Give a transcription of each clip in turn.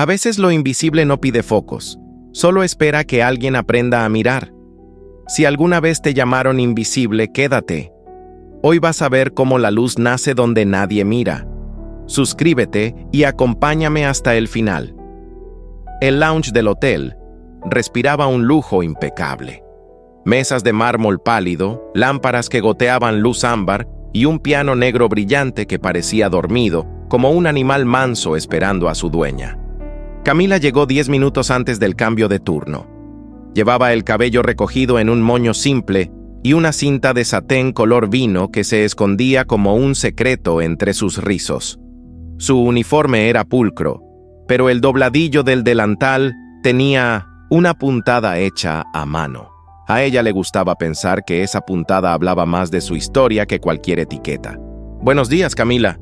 A veces lo invisible no pide focos, solo espera que alguien aprenda a mirar. Si alguna vez te llamaron invisible, quédate. Hoy vas a ver cómo la luz nace donde nadie mira. Suscríbete y acompáñame hasta el final. El lounge del hotel respiraba un lujo impecable. Mesas de mármol pálido, lámparas que goteaban luz ámbar y un piano negro brillante que parecía dormido, como un animal manso esperando a su dueña. Camila llegó 10 minutos antes del cambio de turno. Llevaba el cabello recogido en un moño simple y una cinta de satén color vino que se escondía como un secreto entre sus rizos. Su uniforme era pulcro, pero el dobladillo del delantal tenía una puntada hecha a mano. A ella le gustaba pensar que esa puntada hablaba más de su historia que cualquier etiqueta. «Buenos días, Camila»,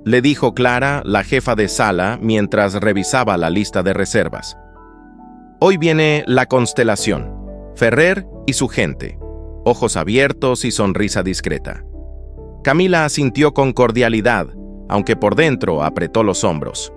le dijo Clara, la jefa de sala, mientras revisaba la lista de reservas. «Hoy viene la constelación, Ferrer y su gente, ojos abiertos y sonrisa discreta». Camila asintió con cordialidad, aunque por dentro apretó los hombros.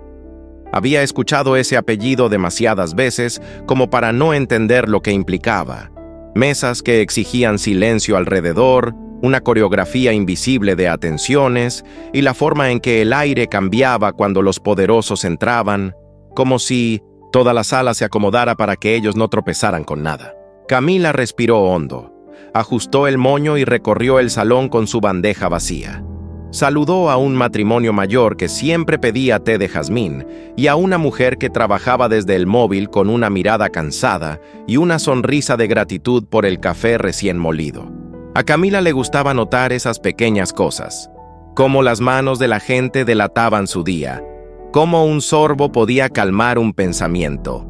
Había escuchado ese apellido demasiadas veces como para no entender lo que implicaba. Mesas que exigían silencio alrededor, una coreografía invisible de atenciones y la forma en que el aire cambiaba cuando los poderosos entraban, como si toda la sala se acomodara para que ellos no tropezaran con nada. Camila respiró hondo, ajustó el moño y recorrió el salón con su bandeja vacía. Saludó a un matrimonio mayor que siempre pedía té de jazmín y a una mujer que trabajaba desde el móvil con una mirada cansada y una sonrisa de gratitud por el café recién molido. A Camila le gustaba notar esas pequeñas cosas, cómo las manos de la gente delataban su día, cómo un sorbo podía calmar un pensamiento.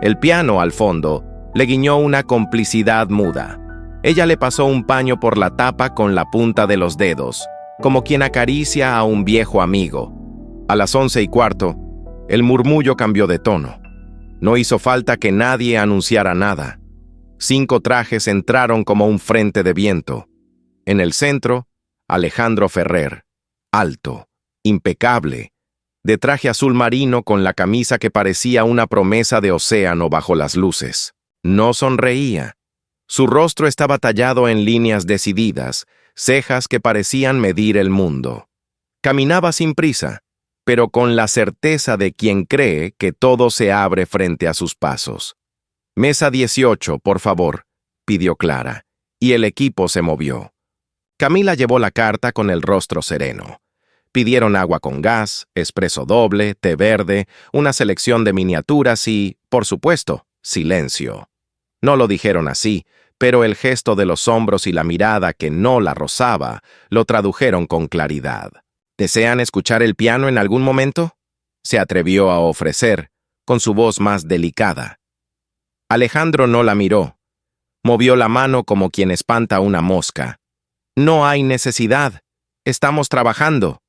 El piano, al fondo, le guiñó una complicidad muda. Ella le pasó un paño por la tapa con la punta de los dedos, como quien acaricia a un viejo amigo. A las 11:15, el murmullo cambió de tono. No hizo falta que nadie anunciara nada. 5 trajes entraron como un frente de viento. En el centro, Alejandro Ferrer, alto, impecable, de traje azul marino con la camisa que parecía una promesa de océano bajo las luces. No sonreía. Su rostro estaba tallado en líneas decididas, cejas que parecían medir el mundo. Caminaba sin prisa, pero con la certeza de quien cree que todo se abre frente a sus pasos. «Mesa 18, por favor», pidió Clara, y el equipo se movió. Camila llevó la carta con el rostro sereno. Pidieron agua con gas, espresso doble, té verde, una selección de miniaturas y, por supuesto, silencio. No lo dijeron así, pero el gesto de los hombros y la mirada que no la rozaba lo tradujeron con claridad. «¿Desean escuchar el piano en algún momento?», se atrevió a ofrecer, con su voz más delicada. Alejandro no la miró. Movió la mano como quien espanta una mosca. «No hay necesidad. Estamos trabajando».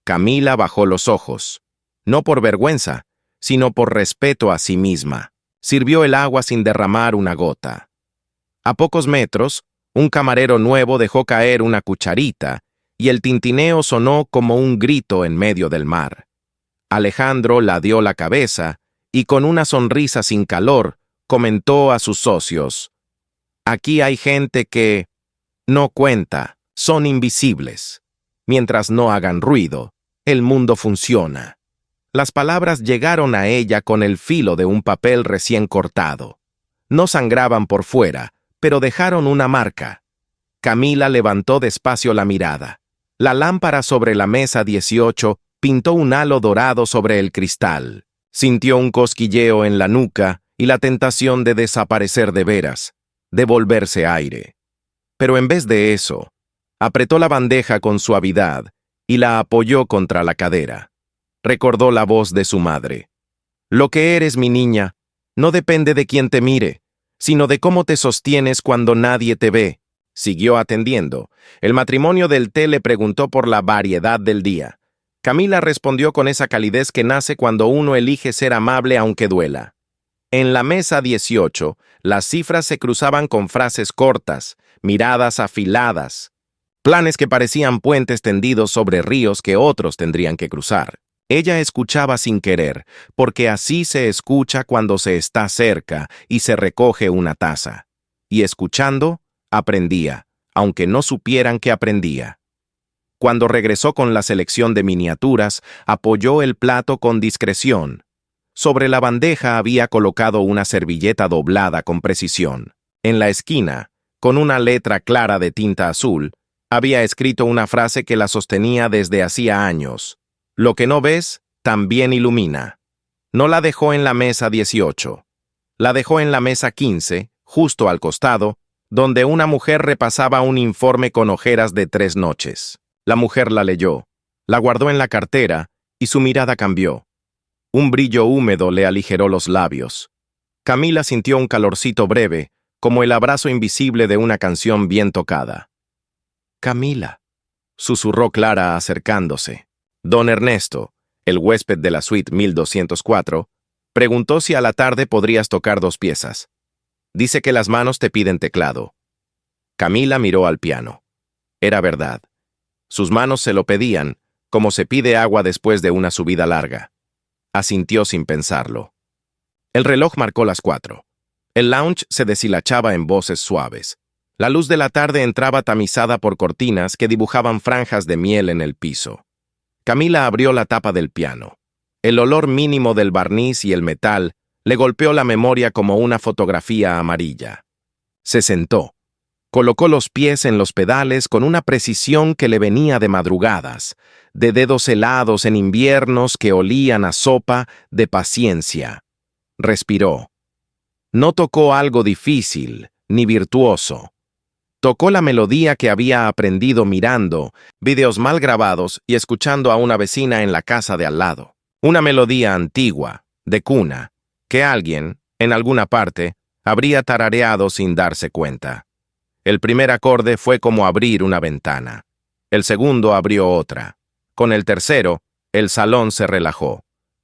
Camila bajó los ojos, no por vergüenza, sino por respeto a sí misma. Sirvió el agua sin derramar una gota. A pocos metros, un camarero nuevo dejó caer una cucharita y el tintineo sonó como un grito en medio del mar. Alejandro ladeó la cabeza y con una sonrisa sin calor comentó a sus socios: «Aquí hay gente que no cuenta, son invisibles. Mientras no hagan ruido, el mundo funciona». Las palabras llegaron a ella con el filo de un papel recién cortado. No sangraban por fuera, pero dejaron una marca. Camila levantó despacio la mirada. La lámpara sobre la mesa 18 pintó un halo dorado sobre el cristal. Sintió un cosquilleo en la nuca y la tentación de desaparecer de veras, de volverse aire. Pero en vez de eso, apretó la bandeja con suavidad y la apoyó contra la cadera. Recordó la voz de su madre. «Lo que eres, mi niña, no depende de quién te mire, sino de cómo te sostienes cuando nadie te ve». Siguió atendiendo. El matrimonio del té le preguntó por la variedad del día. Camila respondió con esa calidez que nace cuando uno elige ser amable aunque duela. En la mesa 18, las cifras se cruzaban con frases cortas, miradas afiladas, planes que parecían puentes tendidos sobre ríos que otros tendrían que cruzar. Ella escuchaba sin querer, porque así se escucha cuando se está cerca y se recoge una taza. Y escuchando, aprendía, aunque no supieran que aprendía. Cuando regresó con la selección de miniaturas, apoyó el plato con discreción. Sobre la bandeja había colocado una servilleta doblada con precisión. En la esquina, con una letra clara de tinta azul, había escrito una frase que la sostenía desde hacía años. Lo que no ves, también ilumina. No la dejó en la mesa 18. La dejó en la mesa 15, justo al costado, donde una mujer repasaba un informe con ojeras de 3 noches. La mujer la leyó, la guardó en la cartera y su mirada cambió. Un brillo húmedo le aligeró los labios. Camila sintió un calorcito breve, como el abrazo invisible de una canción bien tocada. «Camila», susurró Clara acercándose. Don Ernesto, el huésped de la suite 1204, preguntó si a la tarde podrías tocar 2 piezas. Dice que las manos te piden teclado. Camila miró al piano. Era verdad. Sus manos se lo pedían, como se pide agua después de una subida larga. Asintió sin pensarlo. El reloj marcó las 4. El lounge se deshilachaba en voces suaves. La luz de la tarde entraba tamizada por cortinas que dibujaban franjas de miel en el piso. Camila abrió la tapa del piano. El olor mínimo del barniz y el metal le golpeó la memoria como una fotografía amarilla. Se sentó. Colocó los pies en los pedales con una precisión que le venía de madrugadas, de dedos helados en inviernos que olían a sopa de paciencia. Respiró. No tocó algo difícil, ni virtuoso. Tocó la melodía que había aprendido mirando videos mal grabados y escuchando a una vecina en la casa de al lado. Una melodía antigua, de cuna, que alguien, en alguna parte, habría tarareado sin darse cuenta. El primer acorde fue como abrir una ventana. El segundo abrió otra. Con el tercero, el salón se relajó.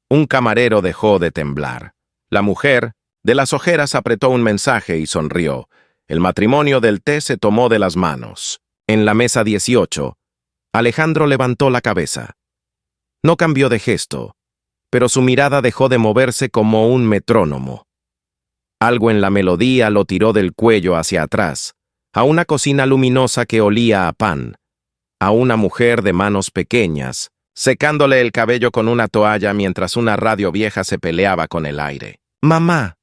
Un camarero dejó de temblar. La mujer, de las ojeras, apretó un mensaje y sonrió. El matrimonio del té se tomó de las manos. En la mesa 18, Alejandro levantó la cabeza. No cambió de gesto, pero su mirada dejó de moverse como un metrónomo. Algo en la melodía lo tiró del cuello hacia atrás, a una cocina luminosa que olía a pan, a una mujer de manos pequeñas, secándole el cabello con una toalla mientras una radio vieja se peleaba con el aire. «Mamá»,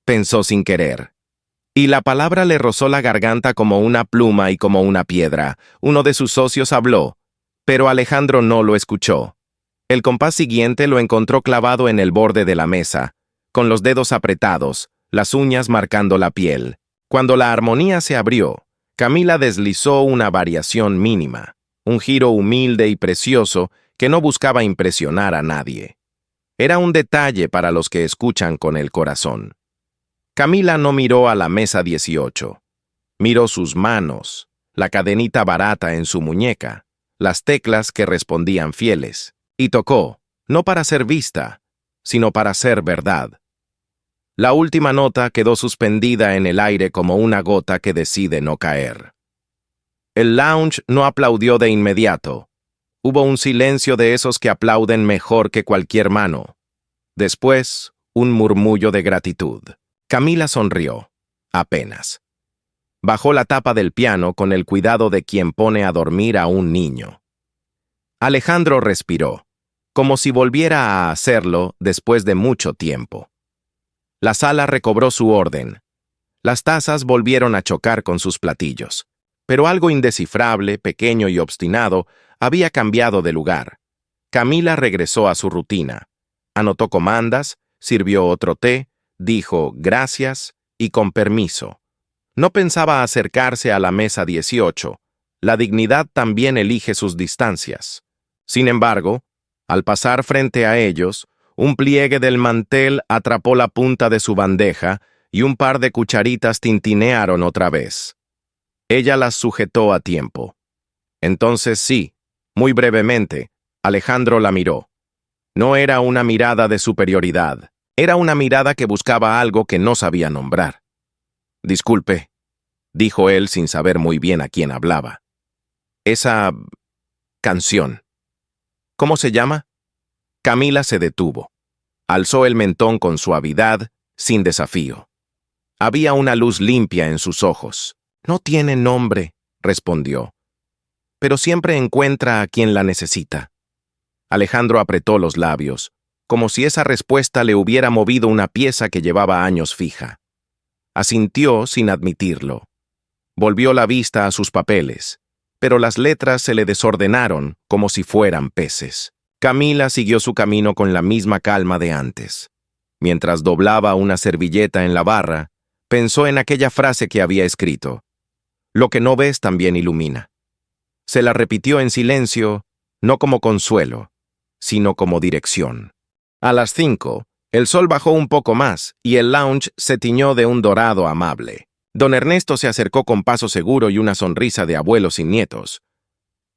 pensó sin querer. Y la palabra le rozó la garganta como una pluma y como una piedra. Uno de sus socios habló, pero Alejandro no lo escuchó. El compás siguiente lo encontró clavado en el borde de la mesa, con los dedos apretados, las uñas marcando la piel. Cuando la armonía se abrió, Camila deslizó una variación mínima, un giro humilde y precioso que no buscaba impresionar a nadie. Era un detalle para los que escuchan con el corazón. Camila no miró a la mesa 18. Miró sus manos, la cadenita barata en su muñeca, las teclas que respondían fieles, y tocó, no para ser vista, sino para ser verdad. La última nota quedó suspendida en el aire como una gota que decide no caer. El lounge no aplaudió de inmediato. Hubo un silencio de esos que aplauden mejor que cualquier mano. Después, un murmullo de gratitud. Camila sonrió, apenas. Bajó la tapa del piano con el cuidado de quien pone a dormir a un niño. Alejandro respiró, como si volviera a hacerlo después de mucho tiempo. La sala recobró su orden. Las tazas volvieron a chocar con sus platillos, pero algo indescifrable, pequeño y obstinado había cambiado de lugar. Camila regresó a su rutina. Anotó comandas, sirvió otro té, dijo gracias y con permiso. No pensaba acercarse a la mesa 18. La dignidad también elige sus distancias. Sin embargo, al pasar frente a ellos, un pliegue del mantel atrapó la punta de su bandeja y un par de cucharitas tintinearon otra vez. Ella las sujetó a tiempo. Entonces sí, muy brevemente, Alejandro la miró. No era una mirada de superioridad, era una mirada que buscaba algo que no sabía nombrar. «Disculpe», dijo él sin saber muy bien a quién hablaba. «Esa canción, ¿cómo se llama?» Camila se detuvo. Alzó el mentón con suavidad, sin desafío. Había una luz limpia en sus ojos. No tiene nombre, respondió, pero siempre encuentra a quien la necesita. Alejandro apretó los labios, como si esa respuesta le hubiera movido una pieza que llevaba años fija. Asintió sin admitirlo. Volvió la vista a sus papeles, pero las letras se le desordenaron como si fueran peces. Camila siguió su camino con la misma calma de antes. Mientras doblaba una servilleta en la barra, pensó en aquella frase que había escrito: «Lo que no ves también ilumina». Se la repitió en silencio, no como consuelo, sino como dirección. A las 5, el sol bajó un poco más y el lounge se tiñó de un dorado amable. Don Ernesto se acercó con paso seguro y una sonrisa de abuelo sin nietos.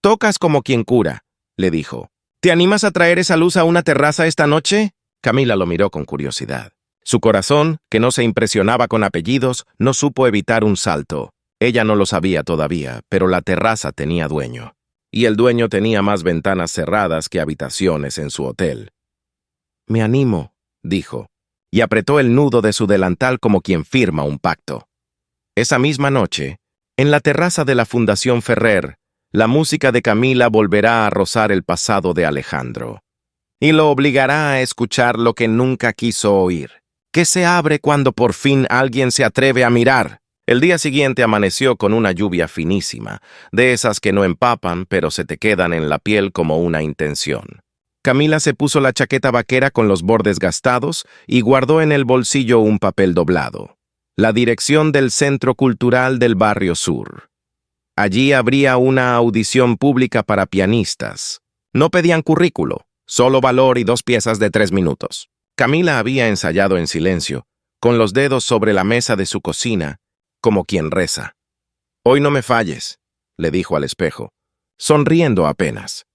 «Tocas como quien cura», le dijo. «¿Te animas a traer esa luz a una terraza esta noche?» Camila lo miró con curiosidad. Su corazón, que no se impresionaba con apellidos, no supo evitar un salto. Ella no lo sabía todavía, pero la terraza tenía dueño. Y el dueño tenía más ventanas cerradas que habitaciones en su hotel. «Me animo», dijo, y apretó el nudo de su delantal como quien firma un pacto. Esa misma noche, en la terraza de la Fundación Ferrer, la música de Camila volverá a rozar el pasado de Alejandro. Y lo obligará a escuchar lo que nunca quiso oír. ¿Qué se abre cuando por fin alguien se atreve a mirar? El día siguiente amaneció con una lluvia finísima, de esas que no empapan pero se te quedan en la piel como una intención. Camila se puso la chaqueta vaquera con los bordes gastados y guardó en el bolsillo un papel doblado. La dirección del Centro Cultural del Barrio Sur. Allí habría una audición pública para pianistas. No pedían currículo, solo valor y 2 piezas de 3 minutos. Camila había ensayado en silencio, con los dedos sobre la mesa de su cocina, como quien reza. «Hoy no me falles», le dijo al espejo, sonriendo apenas.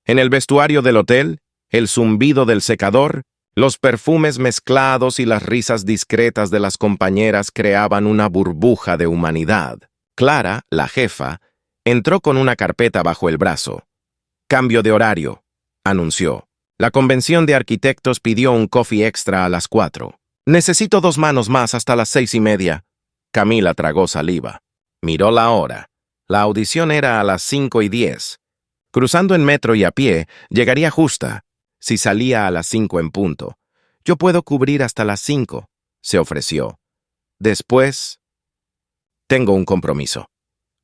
En el vestuario del hotel, el zumbido del secador, los perfumes mezclados y las risas discretas de las compañeras creaban una burbuja de humanidad. Clara, la jefa, entró con una carpeta bajo el brazo. «Cambio de horario», anunció. La convención de arquitectos pidió un coffee extra a las 4. «Necesito 2 manos más hasta las 6:30». Camila tragó saliva. Miró la hora. La audición era a las 5:10. Cruzando en metro y a pie, llegaría justa, si salía a las 5 en punto. «Yo puedo cubrir hasta las 5», se ofreció. Después, «tengo un compromiso».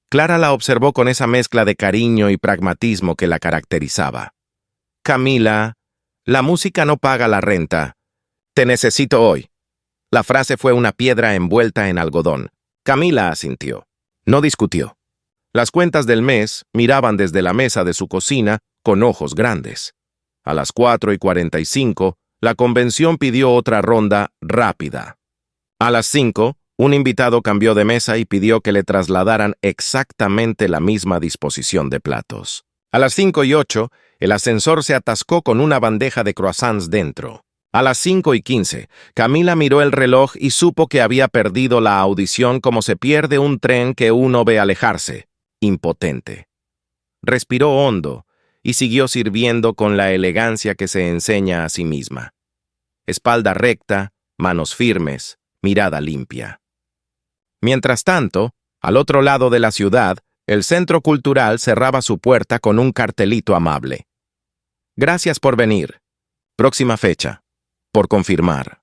Clara la observó con esa mezcla de cariño y pragmatismo que la caracterizaba. «Camila, la música no paga la renta. Te necesito hoy». La frase fue una piedra envuelta en algodón. Camila asintió. No discutió. Las cuentas del mes miraban desde la mesa de su cocina con ojos grandes. A las 4:45, la convención pidió otra ronda rápida. A las 5, un invitado cambió de mesa y pidió que le trasladaran exactamente la misma disposición de platos. A las 5:08, el ascensor se atascó con una bandeja de croissants dentro. A las 5:15, Camila miró el reloj y supo que había perdido la audición como se pierde un tren que uno ve alejarse, impotente. Respiró hondo y siguió sirviendo con la elegancia que se enseña a sí misma. Espalda recta, manos firmes, mirada limpia. Mientras tanto, al otro lado de la ciudad, el Centro Cultural cerraba su puerta con un cartelito amable. «Gracias por venir. Próxima fecha. Por confirmar».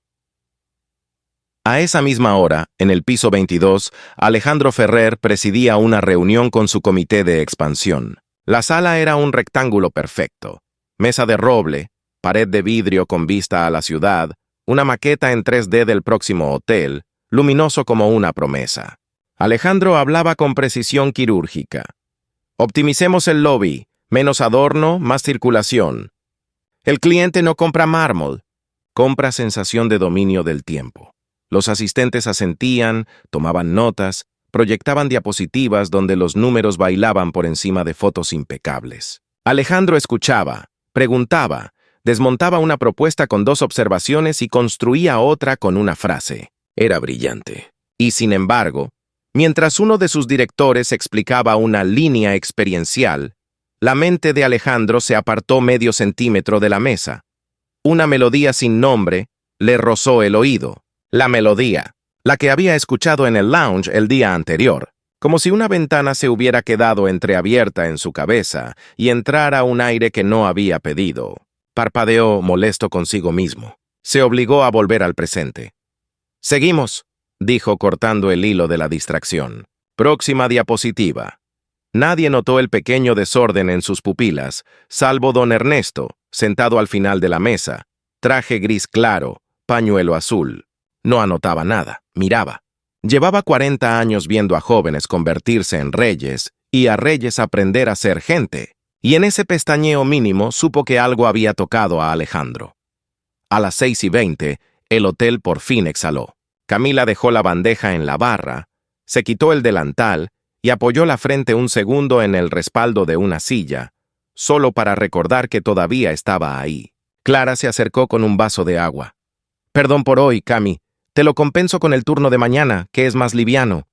A esa misma hora, en el piso 22, Alejandro Ferrer presidía una reunión con su comité de expansión. La sala era un rectángulo perfecto. Mesa de roble, pared de vidrio con vista a la ciudad, una maqueta en 3D del próximo hotel, luminoso como una promesa. Alejandro hablaba con precisión quirúrgica. «Optimicemos el lobby, menos adorno, más circulación. El cliente no compra mármol, compra sensación de dominio del tiempo». Los asistentes asentían, tomaban notas, proyectaban diapositivas donde los números bailaban por encima de fotos impecables. Alejandro escuchaba, preguntaba, desmontaba una propuesta con 2 observaciones y construía otra con una frase. Era brillante. Y sin embargo, mientras uno de sus directores explicaba una línea experiencial, la mente de Alejandro se apartó medio centímetro de la mesa. Una melodía sin nombre le rozó el oído. La melodía, la que había escuchado en el lounge el día anterior, como si una ventana se hubiera quedado entreabierta en su cabeza y entrara un aire que no había pedido. Parpadeó molesto consigo mismo. Se obligó a volver al presente. «Seguimos», dijo cortando el hilo de la distracción. «Próxima diapositiva». Nadie notó el pequeño desorden en sus pupilas, salvo don Ernesto, sentado al final de la mesa, traje gris claro, pañuelo azul. No anotaba nada, miraba. Llevaba 40 años viendo a jóvenes convertirse en reyes y a reyes aprender a ser gente, y en ese pestañeo mínimo supo que algo había tocado a Alejandro. A las 6:20, el hotel por fin exhaló. Camila dejó la bandeja en la barra, se quitó el delantal y apoyó la frente un segundo en el respaldo de una silla, solo para recordar que todavía estaba ahí. Clara se acercó con un vaso de agua. «Perdón por hoy, Cami. Te lo compenso con el turno de mañana, que es más liviano».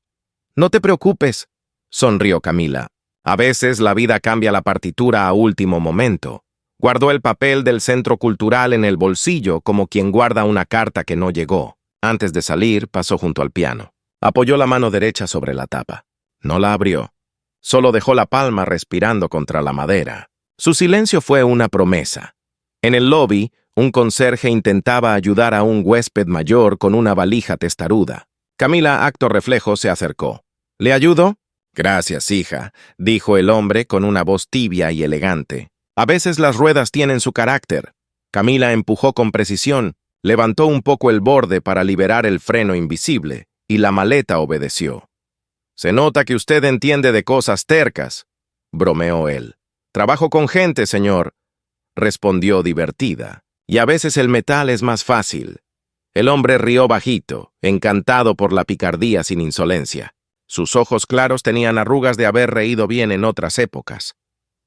«No te preocupes», sonrió Camila. «A veces la vida cambia la partitura a último momento». Guardó el papel del centro cultural en el bolsillo como quien guarda una carta que no llegó. Antes de salir, pasó junto al piano. Apoyó la mano derecha sobre la tapa. No la abrió. Solo dejó la palma respirando contra la madera. Su silencio fue una promesa. En el lobby, un conserje intentaba ayudar a un huésped mayor con una valija testaruda. Camila, acto reflejo, se acercó. «¿Le ayudo?» «Gracias, hija», dijo el hombre con una voz tibia y elegante. «A veces las ruedas tienen su carácter». Camila empujó con precisión, levantó un poco el borde para liberar el freno invisible, y la maleta obedeció. «Se nota que usted entiende de cosas tercas», bromeó él. «Trabajo con gente, señor», respondió divertida. «Y a veces el metal es más fácil». El hombre rió bajito, encantado por la picardía sin insolencia. Sus ojos claros tenían arrugas de haber reído bien en otras épocas.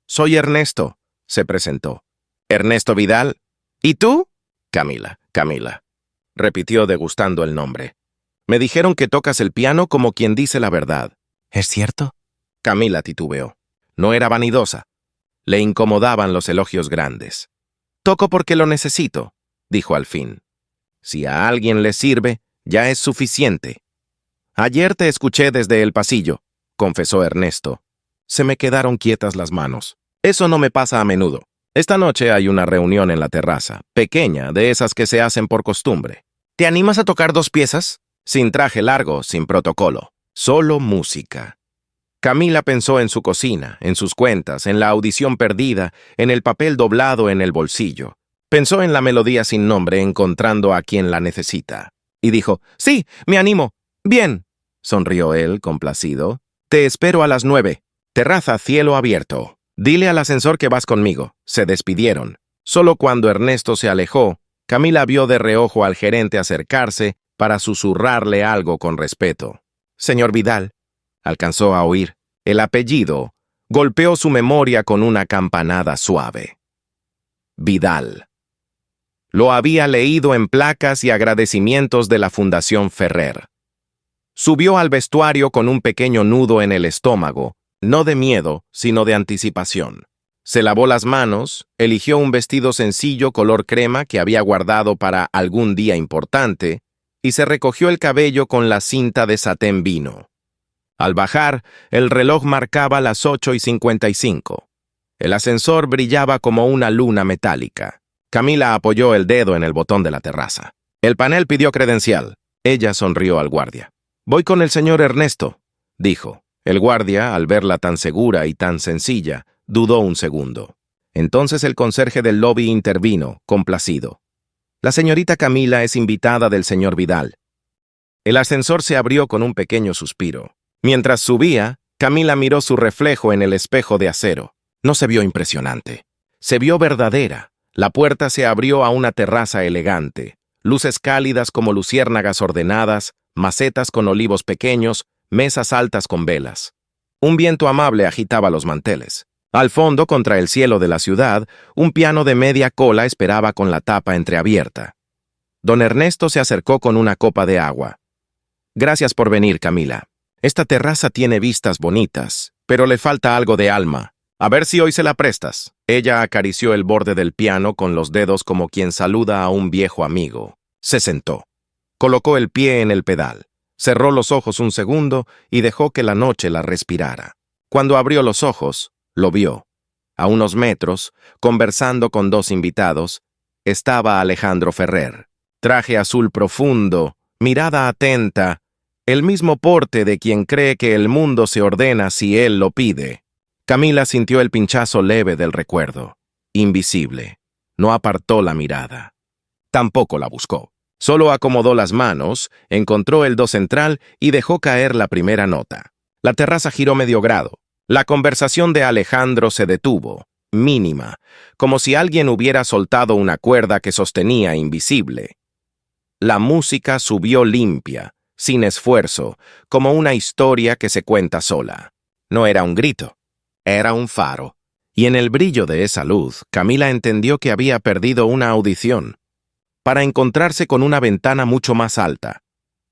«Soy Ernesto», se presentó. «Ernesto Vidal. ¿Y tú?» «Camila, repitió degustando el nombre. «Me dijeron que tocas el piano como quien dice la verdad». «¿Es cierto?» Camila titubeó. No era vanidosa. Le incomodaban los elogios grandes. «Toco porque lo necesito», dijo al fin. «Si a alguien le sirve, ya es suficiente». «Ayer te escuché desde el pasillo», confesó Ernesto. «Se me quedaron quietas las manos. Eso no me pasa a menudo. Esta noche hay una reunión en la terraza, pequeña, de esas que se hacen por costumbre. ¿Te animas a tocar 2 piezas? Sin traje largo, sin protocolo. Solo música». Camila pensó en su cocina, en sus cuentas, en la audición perdida, en el papel doblado en el bolsillo. Pensó en la melodía sin nombre, encontrando a quien la necesita. Y dijo, «Sí, me animo. Bien», sonrió él, complacido. «Te espero a las 9. Terraza, cielo abierto. Dile al ascensor que vas conmigo». Se despidieron. Solo cuando Ernesto se alejó, Camila vio de reojo al gerente acercarse para susurrarle algo con respeto. «Señor Vidal», alcanzó a oír. El apellido golpeó su memoria con una campanada suave. Vidal. Lo había leído en placas y agradecimientos de la Fundación Ferrer. Subió al vestuario con un pequeño nudo en el estómago, no de miedo, sino de anticipación. Se lavó las manos, eligió un vestido sencillo color crema que había guardado para algún día importante y se recogió el cabello con la cinta de satén vino. Al bajar, el reloj marcaba las 8:55. El ascensor brillaba como una luna metálica. Camila apoyó el dedo en el botón de la terraza. El panel pidió credencial. Ella sonrió al guardia. «Voy con el señor Ernesto», dijo. El guardia, al verla tan segura y tan sencilla, dudó un segundo. Entonces el conserje del lobby intervino, complacido. «La señorita Camila es invitada del señor Vidal». El ascensor se abrió con un pequeño suspiro. Mientras subía, Camila miró su reflejo en el espejo de acero. No se vio impresionante. Se vio verdadera. La puerta se abrió a una terraza elegante. Luces cálidas como luciérnagas ordenadas, macetas con olivos pequeños, mesas altas con velas. Un viento amable agitaba los manteles. Al fondo, contra el cielo de la ciudad, un piano de media cola esperaba con la tapa entreabierta. Don Ernesto se acercó con una copa de agua. «Gracias por venir, Camila. Esta terraza tiene vistas bonitas, pero le falta algo de alma. A ver si hoy se la prestas. Ella acarició el borde del piano con los dedos como quien saluda a un viejo amigo. Se sentó. Colocó el pie en el pedal. Cerró los ojos un segundo y dejó que la noche la respirara. Cuando abrió los ojos, lo vio. A unos metros, conversando con dos invitados, estaba Alejandro Ferrer. Traje azul profundo, mirada atenta, el mismo porte de quien cree que el mundo se ordena si él lo pide. Camila sintió el pinchazo leve del recuerdo. Invisible. No apartó la mirada. Tampoco la buscó. Solo acomodó las manos, encontró el do central y dejó caer la primera nota. La terraza giró medio grado. La conversación de Alejandro se detuvo, mínima, como si alguien hubiera soltado una cuerda que sostenía invisible. La música subió limpia, sin esfuerzo, como una historia que se cuenta sola. No era un grito. Era un faro, y en el brillo de esa luz, Camila entendió que había perdido una audición, para encontrarse con una ventana mucho más alta.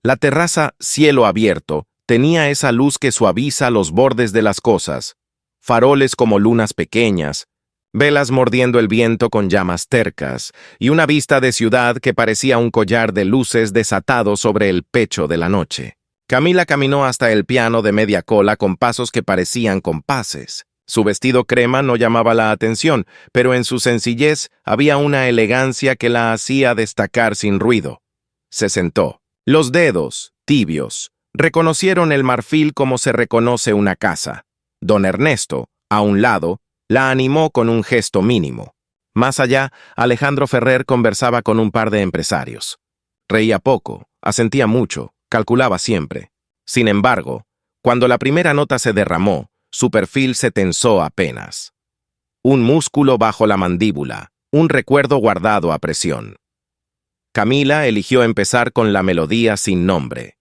La terraza, cielo abierto, tenía esa luz que suaviza los bordes de las cosas, faroles como lunas pequeñas, velas mordiendo el viento con llamas tercas, y una vista de ciudad que parecía un collar de luces desatado sobre el pecho de la noche. Camila caminó hasta el piano de media cola con pasos que parecían compases. Su vestido crema no llamaba la atención, pero en su sencillez había una elegancia que la hacía destacar sin ruido. Se sentó. Los dedos, tibios, reconocieron el marfil como se reconoce una casa. Don Ernesto, a un lado, la animó con un gesto mínimo. Más allá, Alejandro Ferrer conversaba con un par de empresarios. Reía poco, asentía mucho, calculaba siempre. Sin embargo, cuando la primera nota se derramó, su perfil se tensó apenas. Un músculo bajo la mandíbula, un recuerdo guardado a presión. Camila eligió empezar con la melodía sin nombre.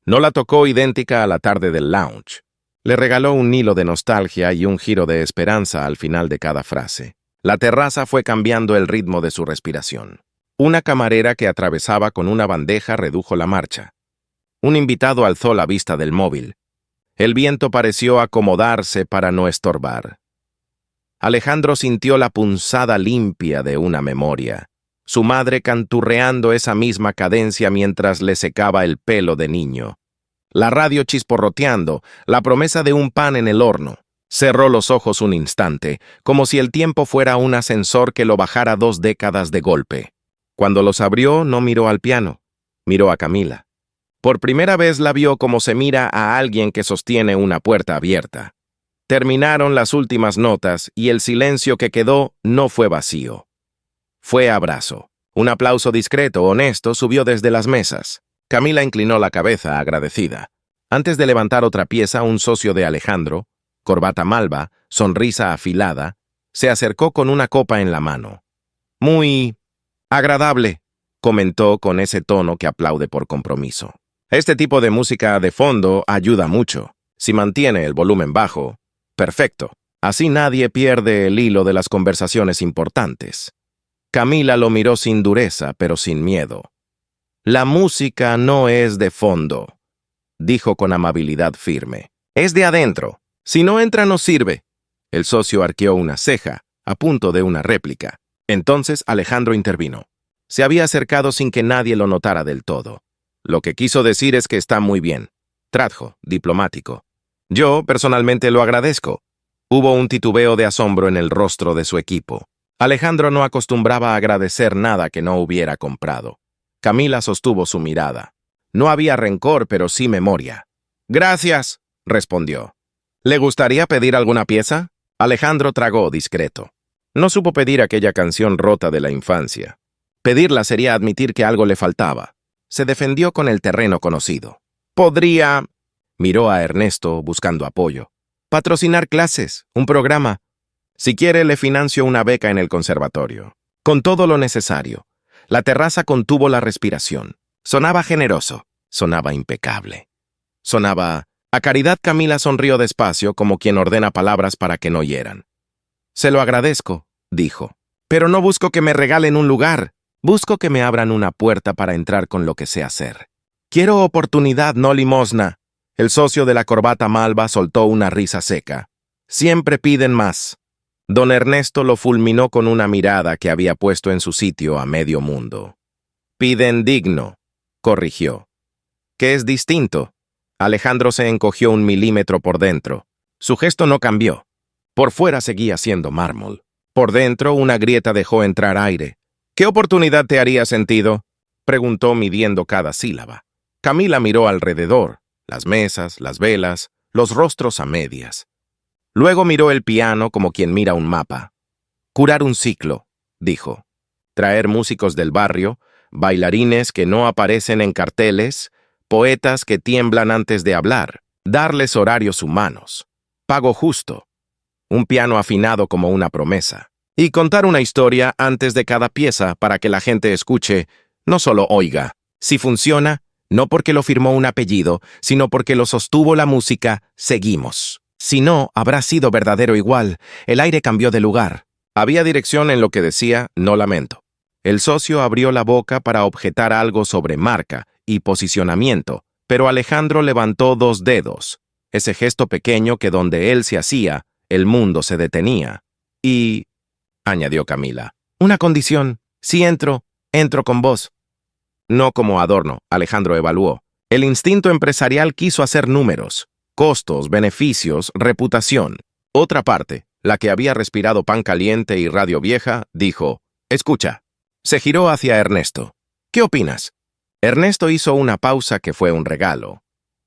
No la tocó idéntica a la tarde del lounge. Le regaló un hilo de nostalgia y un giro de esperanza al final de cada frase. La terraza fue cambiando el ritmo de su respiración. Una camarera que atravesaba con una bandeja redujo la marcha. Un invitado alzó la vista del móvil. El viento pareció acomodarse para no estorbar. Alejandro sintió la punzada limpia de una memoria, su madre canturreando esa misma cadencia mientras le secaba el pelo de niño. La radio chisporroteando, la promesa de un pan en el horno. Cerró los ojos un instante, como si el tiempo fuera un ascensor que lo bajara 2 décadas de golpe. Cuando los abrió, no miró al piano, miró a Camila. Por primera vez la vio como se mira a alguien que sostiene una puerta abierta. Terminaron las últimas notas y el silencio que quedó no fue vacío. Fue abrazo. Un aplauso discreto, honesto, subió desde las mesas. Camila inclinó la cabeza, agradecida. Antes de levantar otra pieza, un socio de Alejandro, corbata malva, sonrisa afilada, se acercó con una copa en la mano. «Muy agradable», comentó con ese tono que aplaude por compromiso. Este tipo de música de fondo ayuda mucho. Si mantiene el volumen bajo, perfecto. Así nadie pierde el hilo de las conversaciones importantes. Camila lo miró sin dureza, pero sin miedo. «La música no es de fondo», dijo con amabilidad firme. «Es de adentro. Si no entra, no sirve». El socio arqueó una ceja, a punto de una réplica. Entonces Alejandro intervino. Se había acercado sin que nadie lo notara del todo. «Lo que quiso decir es que está muy bien», trajo, diplomático. «Yo, personalmente, lo agradezco». Hubo un titubeo de asombro en el rostro de su equipo. Alejandro no acostumbraba a agradecer nada que no hubiera comprado. Camila sostuvo su mirada. No había rencor, pero sí memoria. «Gracias», respondió. «¿Le gustaría pedir alguna pieza?» Alejandro tragó discreto. No supo pedir aquella canción rota de la infancia. Pedirla sería admitir que algo le faltaba. Se defendió con el terreno conocido. «Podría...» Miró a Ernesto buscando apoyo. «Patrocinar clases, un programa. Si quiere, le financio una beca en el conservatorio. Con todo lo necesario». La terraza contuvo la respiración. Sonaba generoso. Sonaba impecable. Sonaba... A Caridad Camila sonrió despacio como quien ordena palabras para que no hieran. «Se lo agradezco», dijo. «Pero no busco que me regalen un lugar. Busco que me abran una puerta para entrar con lo que sé hacer. Quiero oportunidad, no limosna». El socio de la corbata malva soltó una risa seca. Siempre piden más. Don Ernesto lo fulminó con una mirada que había puesto en su sitio a medio mundo. Piden digno, corrigió. ¿Qué es distinto? Alejandro se encogió 1 milímetro por dentro. Su gesto no cambió. Por fuera seguía siendo mármol. Por dentro, una grieta dejó entrar aire. ¿Qué oportunidad te haría sentido?, preguntó midiendo cada sílaba. Camila miró alrededor, las mesas, las velas, los rostros a medias. Luego miró el piano como quien mira un mapa. Curar un ciclo, dijo. Traer músicos del barrio, bailarines que no aparecen en carteles, poetas que tiemblan antes de hablar, darles horarios humanos, pago justo, un piano afinado como una promesa, y contar una historia antes de cada pieza para que la gente escuche, no solo oiga. Si funciona, no porque lo firmó un apellido, sino porque lo sostuvo la música, seguimos. Si no, habrá sido verdadero igual. El aire cambió de lugar. Había dirección en lo que decía, no lamento. El socio abrió la boca para objetar algo sobre marca y posicionamiento, pero Alejandro levantó 2 dedos, ese gesto pequeño que donde él se hacía, el mundo se detenía. Y, añadió Camila, una condición, si entro con vos. No como adorno, Alejandro evaluó. El instinto empresarial quiso hacer números, costos, beneficios, reputación. Otra parte, la que había respirado pan caliente y radio vieja, dijo, escucha. Se giró hacia Ernesto. ¿Qué opinas? Ernesto hizo una pausa que fue un regalo.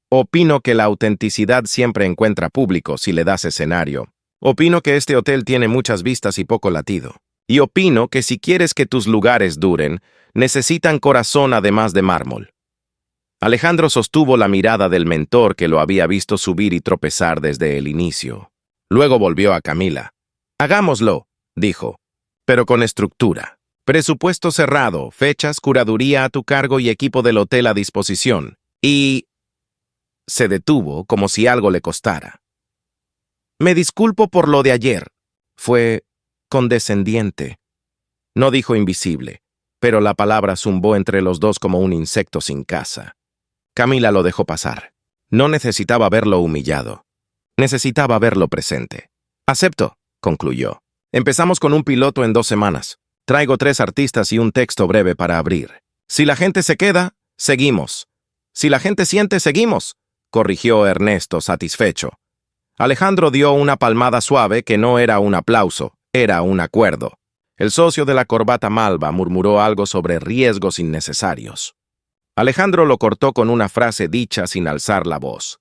Opino que la autenticidad siempre encuentra público si le das escenario. Opino que este hotel tiene muchas vistas y poco latido. Y opino que si quieres que tus lugares duren, necesitan corazón además de mármol. Alejandro sostuvo la mirada del mentor que lo había visto subir y tropezar desde el inicio. Luego volvió a Camila. Hagámoslo, dijo, pero con estructura. Presupuesto cerrado, fechas, curaduría a tu cargo y equipo del hotel a disposición. Y... se detuvo como si algo le costara. Me disculpo por lo de ayer. Fue condescendiente. No dijo invisible, pero la palabra zumbó entre los dos como un insecto sin casa. Camila lo dejó pasar. No necesitaba verlo humillado. Necesitaba verlo presente. Acepto, concluyó. Empezamos con un piloto en 2 semanas. Traigo 3 artistas y un texto breve para abrir. Si la gente se queda, seguimos. Si la gente siente, seguimos, corrigió Ernesto satisfecho. Alejandro dio una palmada suave que no era un aplauso, era un acuerdo. El socio de la corbata malva murmuró algo sobre riesgos innecesarios. Alejandro lo cortó con una frase dicha sin alzar la voz.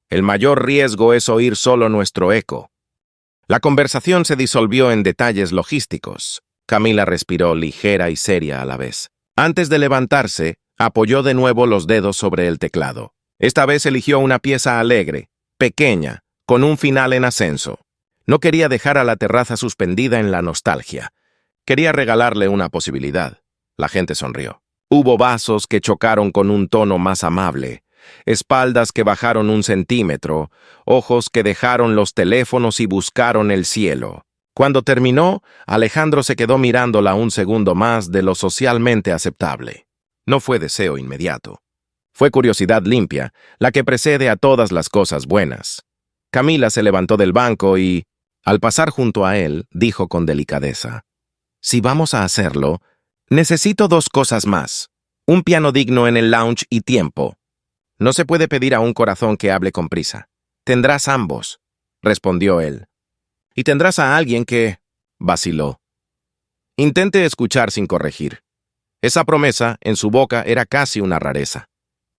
El mayor riesgo es oír solo nuestro eco. La conversación se disolvió en detalles logísticos. Camila respiró ligera y seria a la vez. Antes de levantarse, apoyó de nuevo los dedos sobre el teclado. Esta vez eligió una pieza alegre, pequeña, con un final en ascenso. No quería dejar a la terraza suspendida en la nostalgia. Quería regalarle una posibilidad. La gente sonrió. Hubo vasos que chocaron con un tono más amable, espaldas que bajaron 1 centímetro, ojos que dejaron los teléfonos y buscaron el cielo. Cuando terminó, Alejandro se quedó mirándola 1 segundo más de lo socialmente aceptable. No fue deseo inmediato. Fue curiosidad limpia, la que precede a todas las cosas buenas. Camila se levantó del banco y, al pasar junto a él, dijo con delicadeza, si vamos a hacerlo, necesito 2 cosas más. Un piano digno en el lounge y tiempo. No se puede pedir a un corazón que hable con prisa. Tendrás ambos, respondió él. Y tendrás a alguien que... vaciló. Intente escuchar sin corregir. Esa promesa, en su boca, era casi una rareza.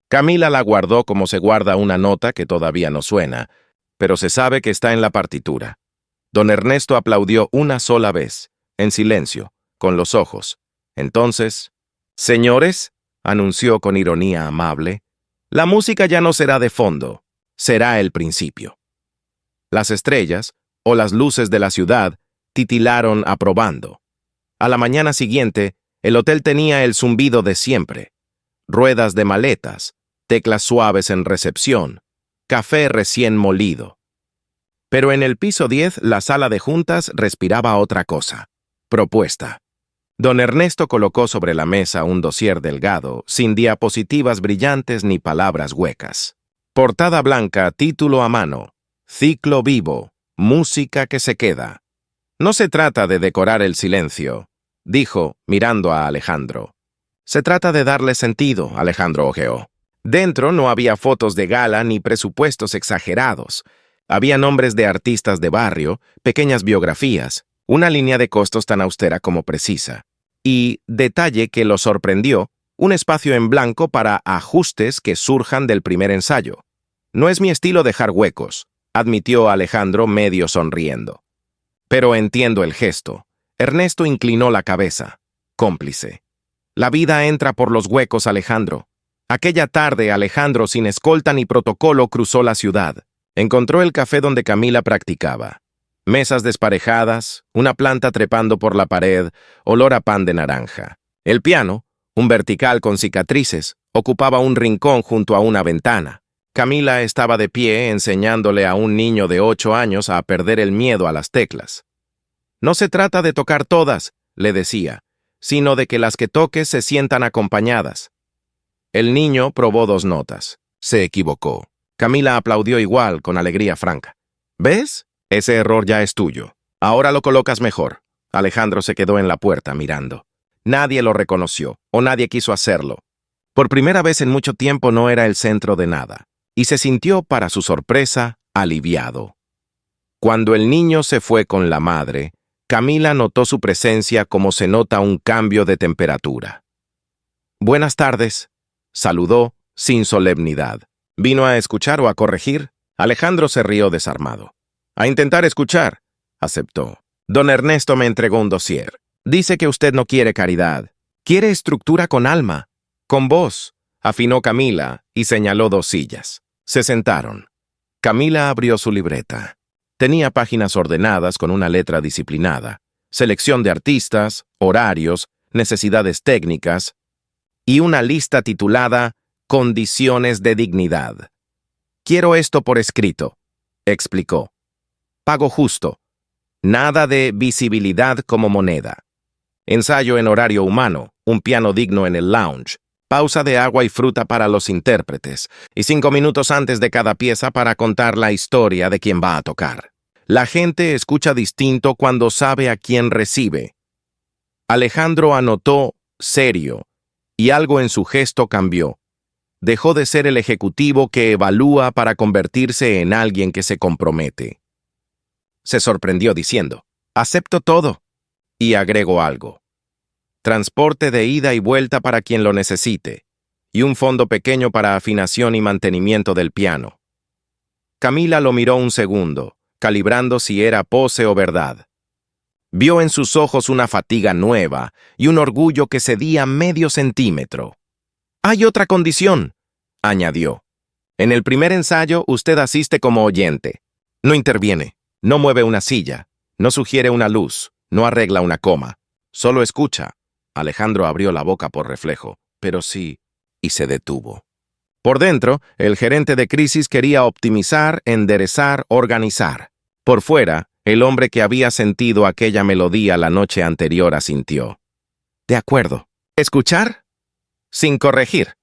Camila la guardó como se guarda una nota que todavía no suena, pero se sabe que está en la partitura. Don Ernesto aplaudió una sola vez, en silencio, con los ojos. Entonces, «Señores», anunció con ironía amable, «la música ya no será de fondo, será el principio». Las estrellas, o las luces de la ciudad, titilaron aprobando. A la mañana siguiente, el hotel tenía el zumbido de siempre. Ruedas de maletas, teclas suaves en recepción, café recién molido. Pero en el piso 10, la sala de juntas respiraba otra cosa. Propuesta. Don Ernesto colocó sobre la mesa un dossier delgado, sin diapositivas brillantes ni palabras huecas. Portada blanca, título a mano. Ciclo vivo. música que se queda. No se trata de decorar el silencio, dijo, mirando a Alejandro. Se trata de darle sentido, Alejandro ojeó. Dentro no había fotos de gala ni presupuestos exagerados. Había nombres de artistas de barrio, pequeñas biografías, una línea de costos tan austera como precisa. Y, detalle que lo sorprendió, un espacio en blanco para ajustes que surjan del primer ensayo. No es mi estilo dejar huecos, admitió Alejandro medio sonriendo. Pero entiendo el gesto. Ernesto inclinó la cabeza, cómplice. La vida entra por los huecos, Alejandro. Aquella tarde, Alejandro, sin escolta ni protocolo, cruzó la ciudad. Encontró el café donde Camila practicaba. Mesas desparejadas, una planta trepando por la pared, olor a pan de naranja. El piano, un vertical con cicatrices, ocupaba un rincón junto a una ventana. Camila estaba de pie enseñándole a un niño de 8 años a perder el miedo a las teclas. No se trata de tocar todas, le decía, sino de que las que toques se sientan acompañadas. El niño probó 2 notas. Se equivocó. Camila aplaudió igual, con alegría franca. ¿Ves? Ese error ya es tuyo. Ahora lo colocas mejor. Alejandro se quedó en la puerta mirando. Nadie lo reconoció, o nadie quiso hacerlo. Por primera vez en mucho tiempo no era el centro de nada, y se sintió, para su sorpresa, aliviado. Cuando el niño se fue con la madre, Camila notó su presencia como se nota un cambio de temperatura. «Buenas tardes», saludó, sin solemnidad. ¿Vino a escuchar o a corregir? Alejandro se rió desarmado. «A intentar escuchar», aceptó. «Don Ernesto me entregó un dossier. Dice que usted no quiere caridad. Quiere estructura con alma, con voz», afinó Camila y señaló 2 sillas. Se sentaron. Camila abrió su libreta. Tenía páginas ordenadas con una letra disciplinada, selección de artistas, horarios, necesidades técnicas y una lista titulada Condiciones de dignidad. «Quiero esto por escrito», explicó. «Pago justo. Nada de visibilidad como moneda. Ensayo en horario humano, un piano digno en el lounge, pausa de agua y fruta para los intérpretes, y 5 minutos antes de cada pieza para contar la historia de quien va a tocar. La gente escucha distinto cuando sabe a quién recibe». Alejandro anotó serio, y algo en su gesto cambió. Dejó de ser el ejecutivo que evalúa para convertirse en alguien que se compromete. Se sorprendió diciendo, «Acepto todo», y agregó algo. «Transporte de ida y vuelta para quien lo necesite, y un fondo pequeño para afinación y mantenimiento del piano». Camila lo miró un segundo, calibrando si era pose o verdad. Vio en sus ojos una fatiga nueva y un orgullo que cedía medio centímetro. «Hay otra condición», añadió. «En el primer ensayo usted asiste como oyente. No interviene, no mueve una silla, no sugiere una luz, no arregla una coma. Solo escucha». Alejandro abrió la boca por reflejo, pero sí, y se detuvo. Por dentro, el gerente de crisis quería optimizar, enderezar, organizar. Por fuera, el hombre que había sentido aquella melodía la noche anterior asintió. «De acuerdo. ¿Escuchar? Sin corregir».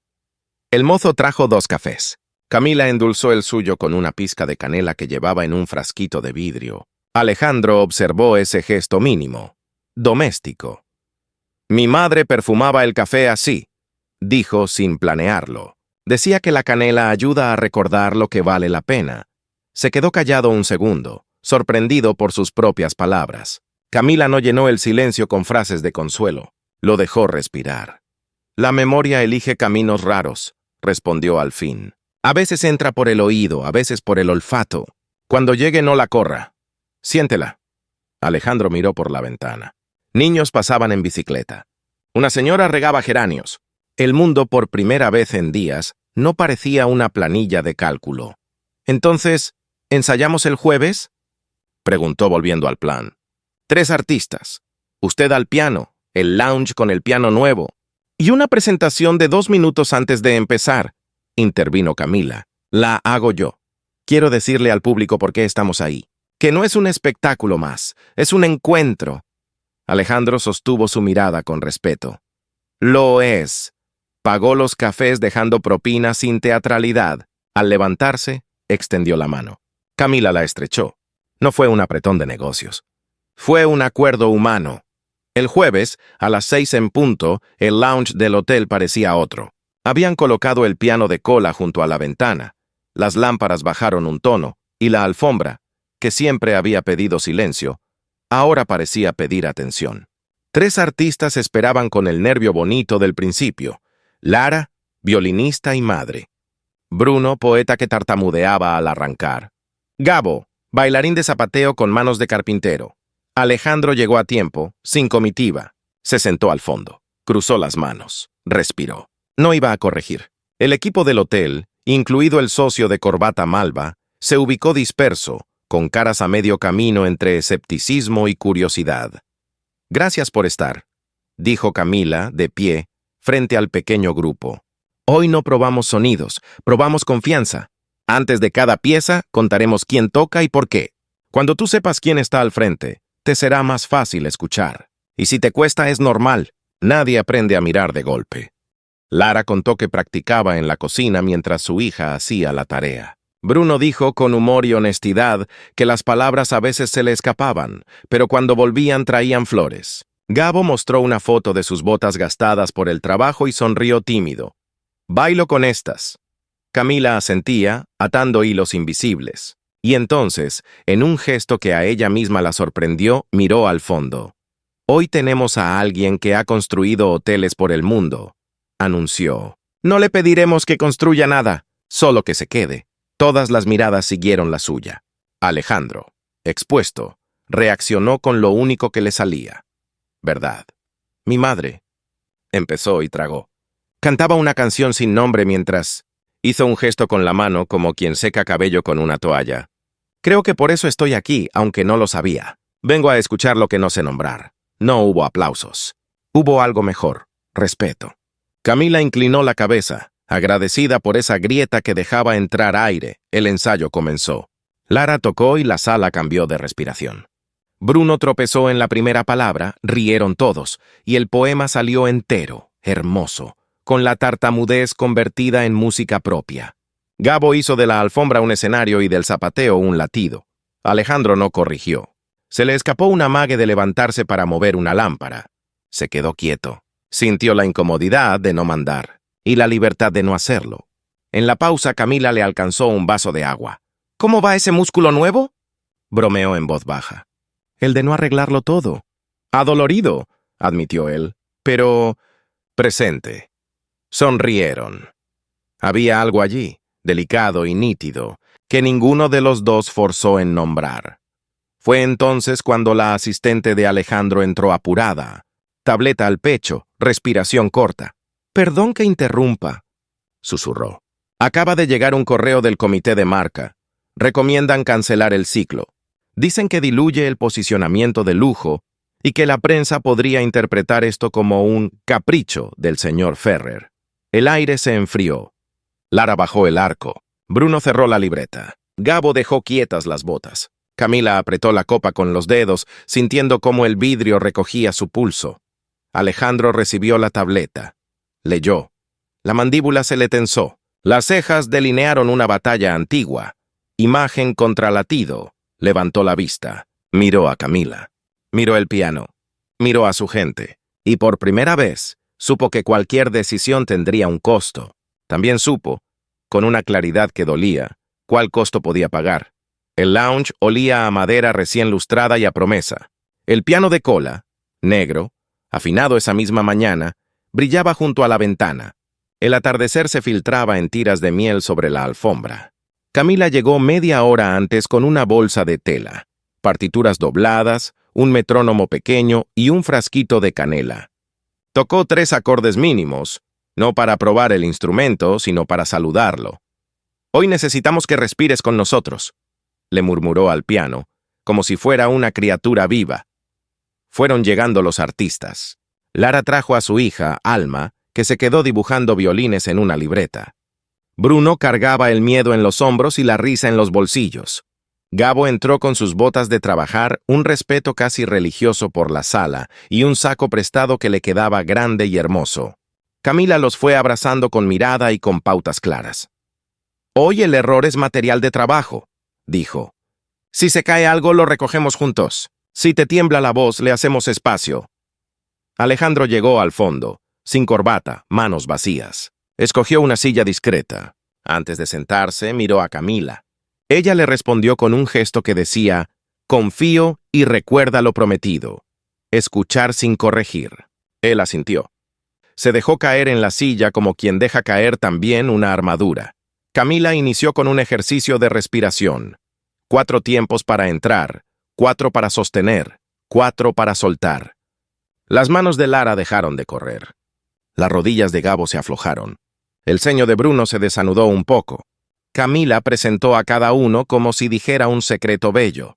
El mozo trajo 2 cafés. Camila endulzó el suyo con una pizca de canela que llevaba en un frasquito de vidrio. Alejandro observó ese gesto mínimo, doméstico. «Mi madre perfumaba el café así», dijo sin planearlo. Decía que la canela ayuda a recordar lo que vale la pena. Se quedó callado un segundo, sorprendido por sus propias palabras. Camila no llenó el silencio con frases de consuelo. Lo dejó respirar. «La memoria elige caminos raros», respondió al fin. «A veces entra por el oído, a veces por el olfato. Cuando llegue no la corra. Siéntela». Alejandro miró por la ventana. Niños pasaban en bicicleta. Una señora regaba geranios. El mundo, por primera vez en días, no parecía una planilla de cálculo. «Entonces, ¿ensayamos el jueves?», preguntó volviendo al plan. 3 artistas. Usted al piano, el lounge con el piano nuevo. «Y una presentación de 2 minutos antes de empezar», intervino Camila. «La hago yo. Quiero decirle al público por qué estamos ahí. Que no es un espectáculo más, es un encuentro». Alejandro sostuvo su mirada con respeto. «Lo es». Pagó los cafés dejando propina sin teatralidad. Al levantarse, extendió la mano. Camila la estrechó. No fue un apretón de negocios. Fue un acuerdo humano. El jueves, a las 6 en punto, el lounge del hotel parecía otro. Habían colocado el piano de cola junto a la ventana. Las lámparas bajaron un tono, y la alfombra, que siempre había pedido silencio, ahora parecía pedir atención. 3 artistas esperaban con el nervio bonito del principio: Lara, violinista y madre; Bruno, poeta que tartamudeaba al arrancar; Gabo, bailarín de zapateo con manos de carpintero. Alejandro llegó a tiempo, sin comitiva. Se sentó al fondo, cruzó las manos, respiró. No iba a corregir. El equipo del hotel, incluido el socio de corbata malva, se ubicó disperso, con caras a medio camino entre escepticismo y curiosidad. «Gracias por estar», dijo Camila, de pie, frente al pequeño grupo. «Hoy no probamos sonidos, probamos confianza. Antes de cada pieza, contaremos quién toca y por qué. Cuando tú sepas quién está al frente, te será más fácil escuchar. Y si te cuesta, es normal. Nadie aprende a mirar de golpe». Lara contó que practicaba en la cocina mientras su hija hacía la tarea. Bruno dijo con humor y honestidad que las palabras a veces se le escapaban, pero cuando volvían traían flores. Gabo mostró una foto de sus botas gastadas por el trabajo y sonrió tímido. «Bailo con estas». Camila asentía, atando hilos invisibles. Y entonces, en un gesto que a ella misma la sorprendió, miró al fondo. «Hoy tenemos a alguien que ha construido hoteles por el mundo», anunció. «No le pediremos que construya nada, solo que se quede». Todas las miradas siguieron la suya. Alejandro, expuesto, reaccionó con lo único que le salía. «¿Verdad? Mi madre», empezó y tragó. Cantaba una canción sin nombre mientras hizo un gesto con la mano como quien seca cabello con una toalla. «Creo que por eso estoy aquí, aunque no lo sabía. Vengo a escuchar lo que no sé nombrar». No hubo aplausos. Hubo algo mejor: respeto. Camila inclinó la cabeza. Agradecida por esa grieta que dejaba entrar aire, el ensayo comenzó. Lara tocó y la sala cambió de respiración. Bruno tropezó en la primera palabra, rieron todos, y el poema salió entero, hermoso, con la tartamudez convertida en música propia. Gabo hizo de la alfombra un escenario y del zapateo un latido. Alejandro no corrigió. Se le escapó un amague de levantarse para mover una lámpara. Se quedó quieto. Sintió la incomodidad de no mandar y la libertad de no hacerlo. En la pausa, Camila le alcanzó un vaso de agua. «¿Cómo va ese músculo nuevo?», bromeó en voz baja. «El de no arreglarlo todo». «Adolorido», admitió él, «pero presente». Sonrieron. Había algo allí, delicado y nítido, que ninguno de los dos forzó en nombrar. Fue entonces cuando la asistente de Alejandro entró apurada. Tableta al pecho, respiración corta. «Perdón que interrumpa», susurró. «Acaba de llegar un correo del comité de marca. Recomiendan cancelar el ciclo. Dicen que diluye el posicionamiento de lujo y que la prensa podría interpretar esto como un capricho del señor Ferrer». El aire se enfrió. Lara bajó el arco. Bruno cerró la libreta. Gabo dejó quietas las botas. Camila apretó la copa con los dedos, sintiendo cómo el vidrio recogía su pulso. Alejandro recibió la tableta. Leyó. La mandíbula se le tensó. Las cejas delinearon una batalla antigua. Imagen contra latido. Levantó la vista. Miró a Camila. Miró el piano. Miró a su gente. Y por primera vez, supo que cualquier decisión tendría un costo. También supo, con una claridad que dolía, cuál costo podía pagar. El lounge olía a madera recién lustrada y a promesa. El piano de cola, negro, afinado esa misma mañana, brillaba junto a la ventana. El atardecer se filtraba en tiras de miel sobre la alfombra. Camila llegó media hora antes con una bolsa de tela, partituras dobladas, un metrónomo pequeño y un frasquito de canela. Tocó 3 acordes mínimos, no para probar el instrumento, sino para saludarlo. «Hoy necesitamos que respires con nosotros», le murmuró al piano, como si fuera una criatura viva. Fueron llegando los artistas. Lara trajo a su hija, Alma, que se quedó dibujando violines en una libreta. Bruno cargaba el miedo en los hombros y la risa en los bolsillos. Gabo entró con sus botas de trabajar, un respeto casi religioso por la sala y un saco prestado que le quedaba grande y hermoso. Camila los fue abrazando con mirada y con pautas claras. «Hoy el error es material de trabajo», dijo. Si se cae algo, lo recogemos juntos. Si te tiembla la voz, le hacemos espacio. Alejandro llegó al fondo, sin corbata, manos vacías. Escogió una silla discreta. Antes de sentarse, miró a Camila. Ella le respondió con un gesto que decía: confío y recuerda lo prometido. Escuchar sin corregir. Él asintió. Se dejó caer en la silla como quien deja caer también una armadura. Camila inició con un ejercicio de respiración. 4 tiempos para entrar, 4 para sostener, 4 para soltar. Las manos de Lara dejaron de correr. Las rodillas de Gabo se aflojaron. El ceño de Bruno se desanudó un poco. Camila presentó a cada uno como si dijera un secreto bello.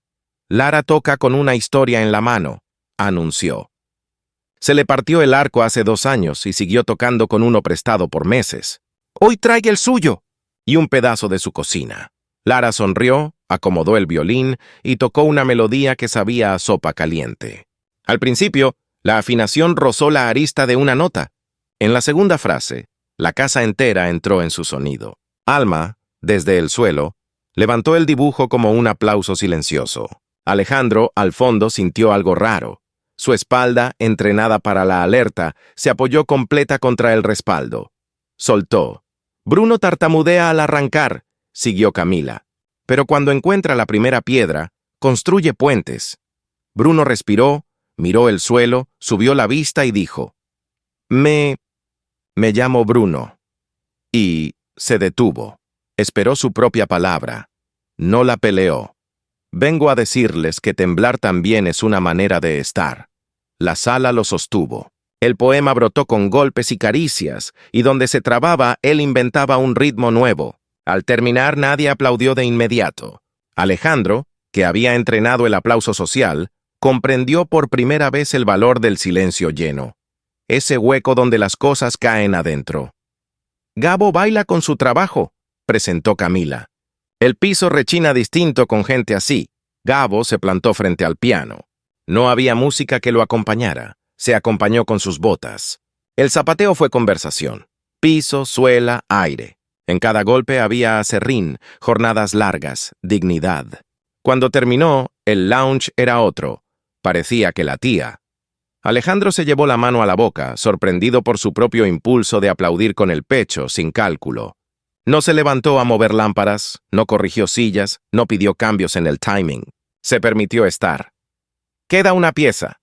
Lara toca con una historia en la mano, anunció. Se le partió el arco hace 2 años y siguió tocando con uno prestado por meses. Hoy traiga el suyo. Y un pedazo de su cocina. Lara sonrió, acomodó el violín y tocó una melodía que sabía a sopa caliente. Al principio, la afinación rozó la arista de una nota. En la segunda frase, la casa entera entró en su sonido. Alma, desde el suelo, levantó el dibujo como un aplauso silencioso. Alejandro, al fondo, sintió algo raro. Su espalda, entrenada para la alerta, se apoyó completa contra el respaldo. Soltó. Bruno tartamudea al arrancar, siguió Camila. Pero cuando encuentra la primera piedra, construye puentes. Bruno respiró, miró el suelo, subió la vista y dijo: Me llamo Bruno. Y se detuvo. Esperó su propia palabra. No la peleó. Vengo a decirles que temblar también es una manera de estar. La sala lo sostuvo. El poema brotó con golpes y caricias, y donde se trababa, él inventaba un ritmo nuevo. Al terminar, nadie aplaudió de inmediato. Alejandro, que había entrenado el aplauso social, comprendió por primera vez el valor del silencio lleno. Ese hueco donde las cosas caen adentro. Gabo baila con su trabajo, presentó Camila. El piso rechina distinto con gente así. Gabo se plantó frente al piano. No había música que lo acompañara. Se acompañó con sus botas. El zapateo fue conversación. Piso, suela, aire. En cada golpe había acerrín, jornadas largas, dignidad. Cuando terminó, el lounge era otro. Parecía que latía. Alejandro se llevó la mano a la boca, sorprendido por su propio impulso de aplaudir con el pecho, sin cálculo. No se levantó a mover lámparas, no corrigió sillas, no pidió cambios en el timing. Se permitió estar. «Queda una pieza»,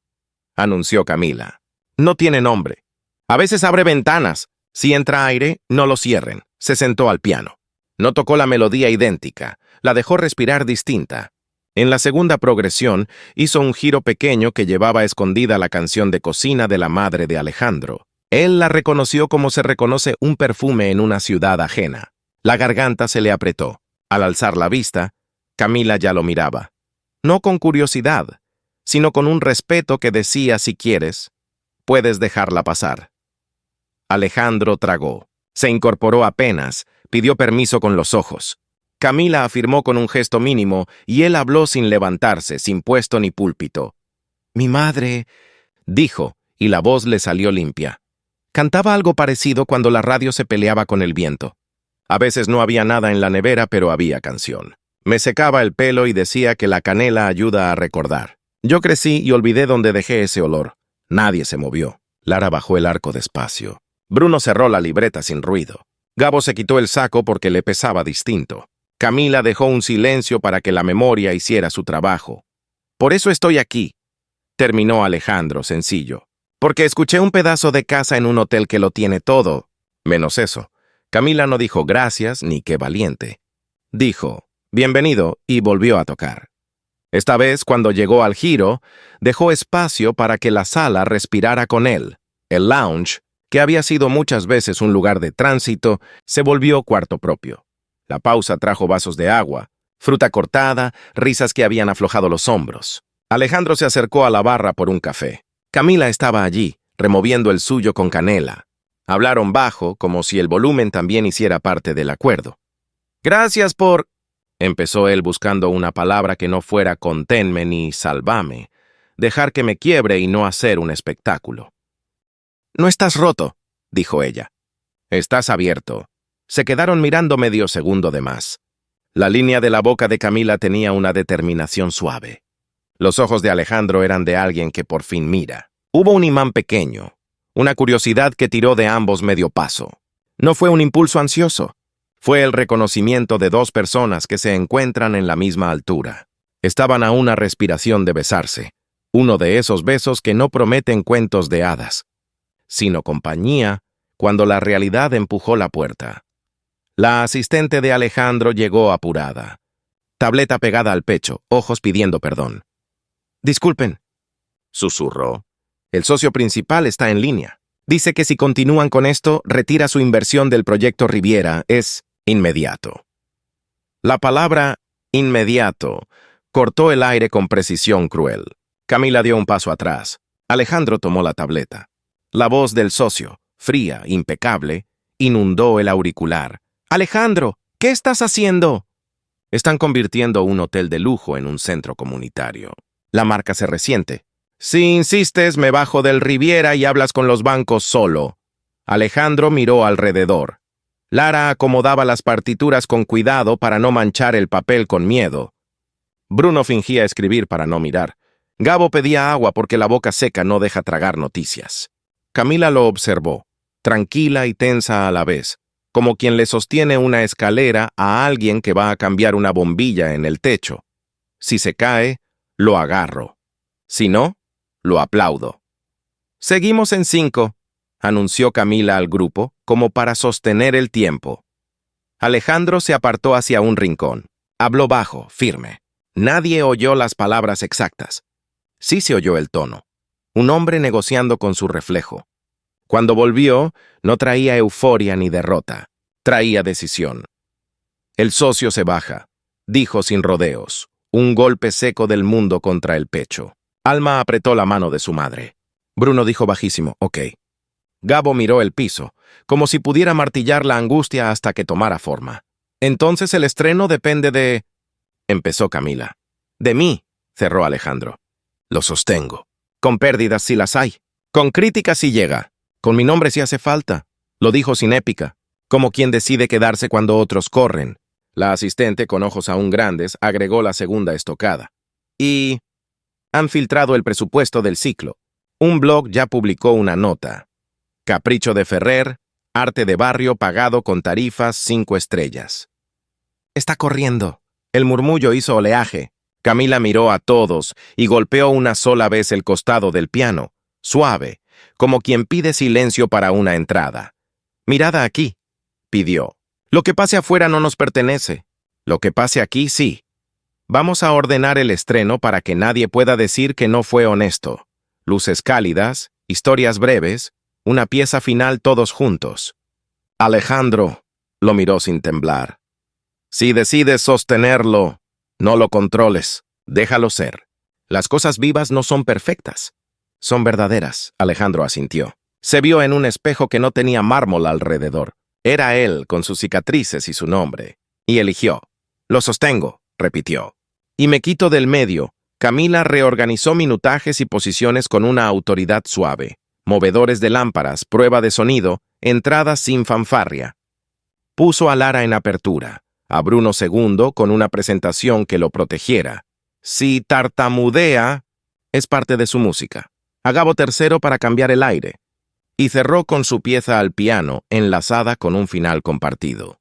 anunció Camila. «No tiene nombre. A veces abre ventanas. Si entra aire, no lo cierren». Se sentó al piano. No tocó la melodía idéntica, la dejó respirar distinta. En la segunda progresión, hizo un giro pequeño que llevaba escondida la canción de cocina de la madre de Alejandro. Él la reconoció como se reconoce un perfume en una ciudad ajena. La garganta se le apretó. Al alzar la vista, Camila ya lo miraba. No con curiosidad, sino con un respeto que decía: si quieres, puedes dejarla pasar. Alejandro tragó. Se incorporó apenas, pidió permiso con los ojos. Camila afirmó con un gesto mínimo y él habló sin levantarse, sin puesto ni púlpito. «Mi madre», dijo, y la voz le salió limpia. Cantaba algo parecido cuando la radio se peleaba con el viento. A veces no había nada en la nevera, pero había canción. Me secaba el pelo y decía que la canela ayuda a recordar. Yo crecí y olvidé dónde dejé ese olor. Nadie se movió. Lara bajó el arco despacio. Bruno cerró la libreta sin ruido. Gabo se quitó el saco porque le pesaba distinto. Camila dejó un silencio para que la memoria hiciera su trabajo. «Por eso estoy aquí», terminó Alejandro, sencillo. «Porque escuché un pedazo de casa en un hotel que lo tiene todo, menos eso». Camila no dijo gracias ni qué valiente. Dijo «bienvenido» y volvió a tocar. Esta vez, cuando llegó al giro, dejó espacio para que la sala respirara con él. El lounge, que había sido muchas veces un lugar de tránsito, se volvió cuarto propio. La pausa trajo vasos de agua, fruta cortada, risas que habían aflojado los hombros. Alejandro se acercó a la barra por un café. Camila estaba allí, removiendo el suyo con canela. Hablaron bajo, como si el volumen también hiciera parte del acuerdo. «Gracias por...» empezó él buscando una palabra que no fuera conténme ni sálvame. Dejar que me quiebre y no hacer un espectáculo. «No estás roto», dijo ella. «Estás abierto». Se quedaron mirando medio segundo de más. La línea de la boca de Camila tenía una determinación suave. Los ojos de Alejandro eran de alguien que por fin mira. Hubo un imán pequeño, una curiosidad que tiró de ambos medio paso. No fue un impulso ansioso. Fue el reconocimiento de dos personas que se encuentran en la misma altura. Estaban a una respiración de besarse. Uno de esos besos que no prometen cuentos de hadas, sino compañía cuando la realidad empujó la puerta. La asistente de Alejandro llegó apurada. Tableta pegada al pecho, ojos pidiendo perdón. «Disculpen», susurró. «El socio principal está en línea. Dice que si continúan con esto, retira su inversión del proyecto Riviera. Es inmediato». La palabra inmediato cortó el aire con precisión cruel. Camila dio un paso atrás. Alejandro tomó la tableta. La voz del socio, fría, impecable, inundó el auricular. «Alejandro, ¿qué estás haciendo?» «Están convirtiendo un hotel de lujo en un centro comunitario. La marca se resiente. Si insistes, me bajo del Riviera y hablas con los bancos solo». Alejandro miró alrededor. Lara acomodaba las partituras con cuidado para no manchar el papel con miedo. Bruno fingía escribir para no mirar. Gabo pedía agua porque la boca seca no deja tragar noticias. Camila lo observó, tranquila y tensa a la vez, como quien le sostiene una escalera a alguien que va a cambiar una bombilla en el techo. Si se cae, lo agarro. Si no, lo aplaudo. «Seguimos en 5», anunció Camila al grupo, como para sostener el tiempo. Alejandro se apartó hacia un rincón. Habló bajo, firme. Nadie oyó las palabras exactas. Sí se oyó el tono. Un hombre negociando con su reflejo. Cuando volvió, no traía euforia ni derrota. Traía decisión. «El socio se baja», dijo sin rodeos. Un golpe seco del mundo contra el pecho. Alma apretó la mano de su madre. Bruno dijo bajísimo, «Ok». Gabo miró el piso, como si pudiera martillar la angustia hasta que tomara forma. «Entonces el estreno depende de...» empezó Camila. «De mí», cerró Alejandro. «Lo sostengo. Con pérdidas si las hay. Con críticas si llega. Con mi nombre si hace falta». Lo dijo sin épica, como quien decide quedarse cuando otros corren. La asistente, con ojos aún grandes, agregó la segunda estocada. «Y han filtrado el presupuesto del ciclo. Un blog ya publicó una nota. Capricho de Ferrer, arte de barrio pagado con tarifas 5 estrellas». «Está corriendo». El murmullo hizo oleaje. Camila miró a todos y golpeó una sola vez el costado del piano, suave, como quien pide silencio para una entrada. «Mirada aquí», pidió. «Lo que pase afuera no nos pertenece. Lo que pase aquí, sí. Vamos a ordenar el estreno para que nadie pueda decir que no fue honesto. Luces cálidas, historias breves, una pieza final todos juntos». Alejandro lo miró sin temblar. «Si decides sostenerlo, no lo controles, déjalo ser. Las cosas vivas no son perfectas. Son verdaderas», Alejandro asintió. Se vio en un espejo que no tenía mármol alrededor. Era él, con sus cicatrices y su nombre. Y eligió. «Lo sostengo», repitió. «Y me quito del medio». Camila reorganizó minutajes y posiciones con una autoridad suave. Movedores de lámparas, prueba de sonido, entradas sin fanfarria. Puso a Lara en apertura. A Bruno II con una presentación que lo protegiera. Si tartamudea, es parte de su música. A Gabo III para cambiar el aire. Y cerró con su pieza al piano, enlazada con un final compartido.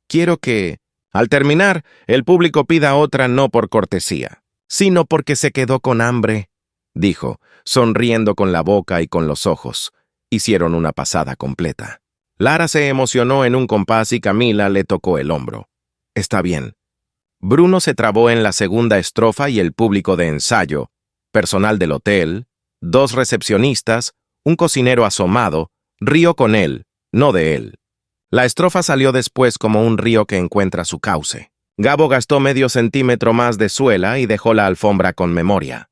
«Quiero que, al terminar, el público pida otra no por cortesía, sino porque se quedó con hambre», dijo, sonriendo con la boca y con los ojos. Hicieron una pasada completa. Lara se emocionó en un compás y Camila le tocó el hombro. «Está bien». Bruno se trabó en la segunda estrofa y el público de ensayo, personal del hotel, 2 recepcionistas, un cocinero asomado, rió con él, no de él. La estrofa salió después como un río que encuentra su cauce. Gabo gastó medio centímetro más de suela y dejó la alfombra con memoria.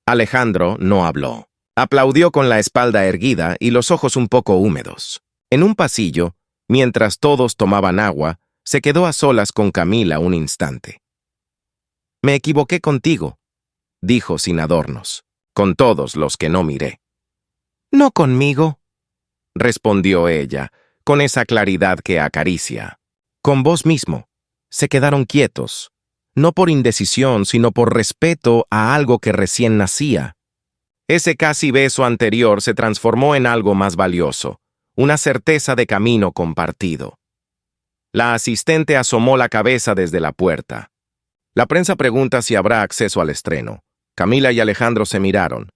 Alejandro no habló. Aplaudió con la espalda erguida y los ojos un poco húmedos. En un pasillo, mientras todos tomaban agua, se quedó a solas con Camila un instante. «Me equivoqué contigo», dijo sin adornos, «con todos los que no miré». «No conmigo», respondió ella, con esa claridad que acaricia. «Con vos mismo. Se quedaron quietos, no por indecisión, sino por respeto a algo que recién nacía. Ese casi beso anterior se transformó en algo más valioso, una certeza de camino compartido. La asistente asomó la cabeza desde la puerta. La prensa pregunta si habrá acceso al estreno. Camila y Alejandro se miraron.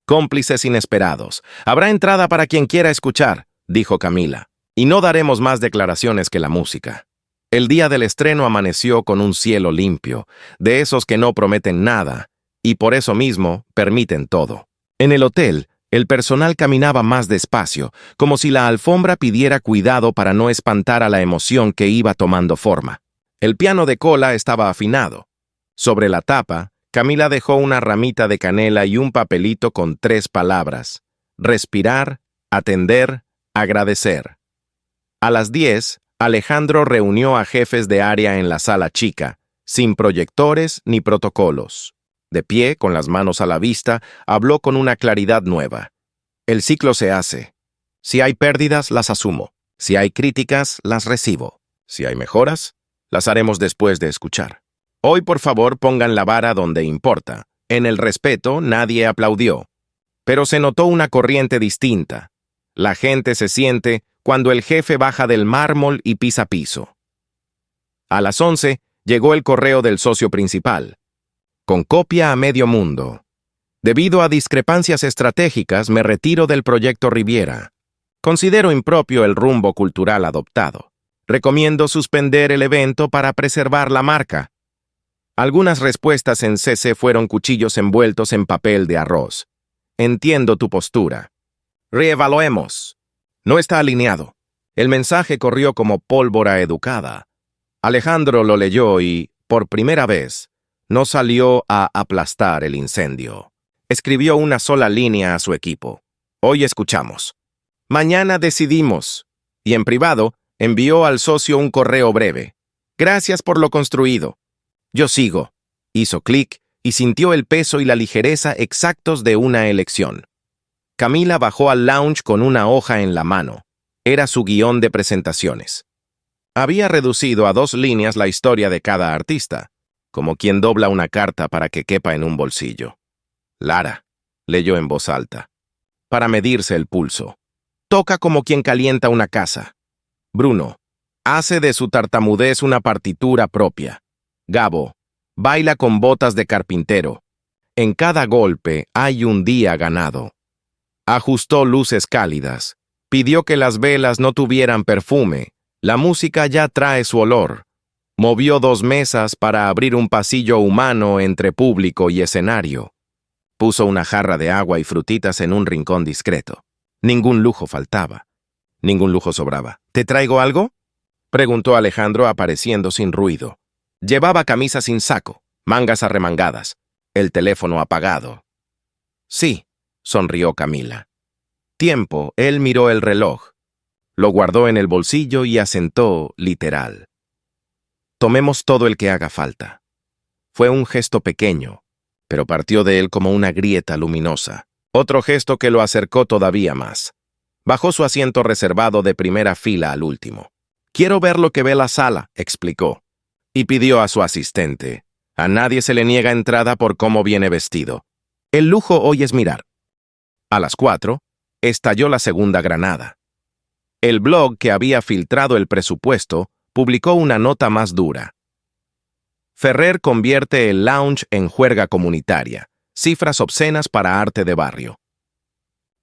Cómplices inesperados. Habrá entrada para quien quiera escuchar, dijo Camila. Y no daremos más declaraciones que la música. El día del estreno amaneció con un cielo limpio, de esos que no prometen nada, y por eso mismo permiten todo. En el hotel, el personal caminaba más despacio, como si la alfombra pidiera cuidado para no espantar a la emoción que iba tomando forma. El piano de cola estaba afinado. Sobre la tapa, Camila dejó una ramita de canela y un papelito con 3 palabras: respirar, atender, agradecer. A las 10, Alejandro reunió a jefes de área en la sala chica, sin proyectores ni protocolos. De pie, con las manos a la vista, habló con una claridad nueva. El ciclo se hace. Si hay pérdidas, las asumo. Si hay críticas, las recibo. Si hay mejoras, las haremos después de escuchar. Hoy, por favor, pongan la vara donde importa. En el respeto, nadie aplaudió. Pero se notó una corriente distinta. La gente se siente cuando el jefe baja del mármol y pisa piso. A las 11, llegó el correo del socio principal, con copia a medio mundo. Debido a discrepancias estratégicas, me retiro del proyecto Riviera. Considero impropio el rumbo cultural adoptado. Recomiendo suspender el evento para preservar la marca. Algunas respuestas en CC fueron cuchillos envueltos en papel de arroz. Entiendo tu postura. Reevaluemos. No está alineado. El mensaje corrió como pólvora educada. Alejandro lo leyó y, por primera vez, no salió a aplastar el incendio. Escribió una sola línea a su equipo. Hoy escuchamos. Mañana decidimos. Y en privado, envió al socio un correo breve. Gracias por lo construido. Yo sigo. Hizo clic y sintió el peso y la ligereza exactos de una elección. Camila bajó al lounge con una hoja en la mano. Era su guión de presentaciones. Había reducido a 2 líneas la historia de cada artista, como quien dobla una carta para que quepa en un bolsillo. Lara, leyó en voz alta, para medirse el pulso. Toca como quien calienta una casa. Bruno, hace de su tartamudez una partitura propia. Gabo, baila con botas de carpintero. En cada golpe hay un día ganado. Ajustó luces cálidas. Pidió que las velas no tuvieran perfume. La música ya trae su olor. Movió 2 mesas para abrir un pasillo humano entre público y escenario. Puso una jarra de agua y frutitas en un rincón discreto. Ningún lujo faltaba. Ningún lujo sobraba. ¿Te traigo algo?, preguntó Alejandro apareciendo sin ruido. Llevaba camisa sin saco, mangas arremangadas, el teléfono apagado. Sí, sonrió Camila. Tiempo, él miró el reloj. Lo guardó en el bolsillo y asentó, literal. Tomemos todo el que haga falta. Fue un gesto pequeño, pero partió de él como una grieta luminosa. Otro gesto que lo acercó todavía más. Bajó su asiento reservado de primera fila al último. Quiero ver lo que ve la sala, explicó. Y pidió a su asistente. A nadie se le niega entrada por cómo viene vestido. El lujo hoy es mirar. A las 4, estalló la segunda granada. El blog que había filtrado el presupuesto publicó una nota más dura. Ferrer convierte el lounge en juerga comunitaria. Cifras obscenas para arte de barrio.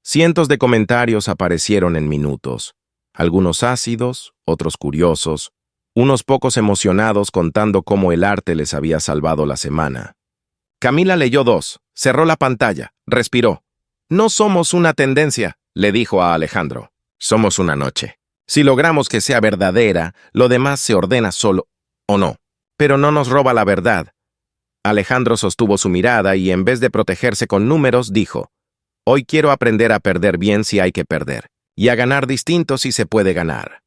Cientos de comentarios aparecieron en minutos. Algunos ácidos, otros curiosos, unos pocos emocionados contando cómo el arte les había salvado la semana. Camila leyó 2, cerró la pantalla, respiró. No somos una tendencia, le dijo a Alejandro. Somos una noche. Si logramos que sea verdadera, lo demás se ordena solo, ¿o no? Pero no nos roba la verdad. Alejandro sostuvo su mirada y en vez de protegerse con números, dijo, hoy quiero aprender a perder bien si hay que perder, y a ganar distinto si se puede ganar.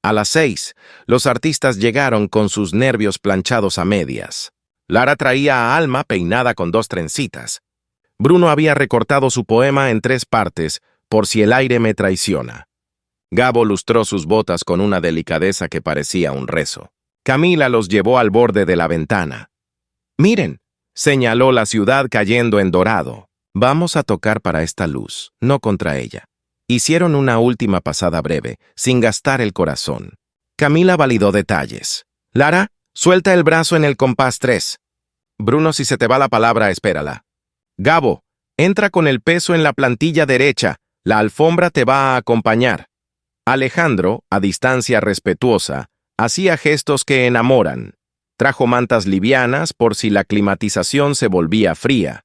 A las 6, los artistas llegaron con sus nervios planchados a medias. Lara traía a Alma peinada con 2 trencitas. Bruno había recortado su poema en 3 partes, por si el aire me traiciona. Gabo lustró sus botas con una delicadeza que parecía un rezo. Camila los llevó al borde de la ventana. «Miren», señaló la ciudad cayendo en dorado. «Vamos a tocar para esta luz, no contra ella». Hicieron una última pasada breve, sin gastar el corazón. Camila validó detalles. «Lara, suelta el brazo en el compás 3. Bruno, si se te va la palabra, espérala. Gabo, entra con el peso en la plantilla derecha. La alfombra te va a acompañar». Alejandro, a distancia respetuosa, hacía gestos que enamoran. Trajo mantas livianas por si la climatización se volvía fría.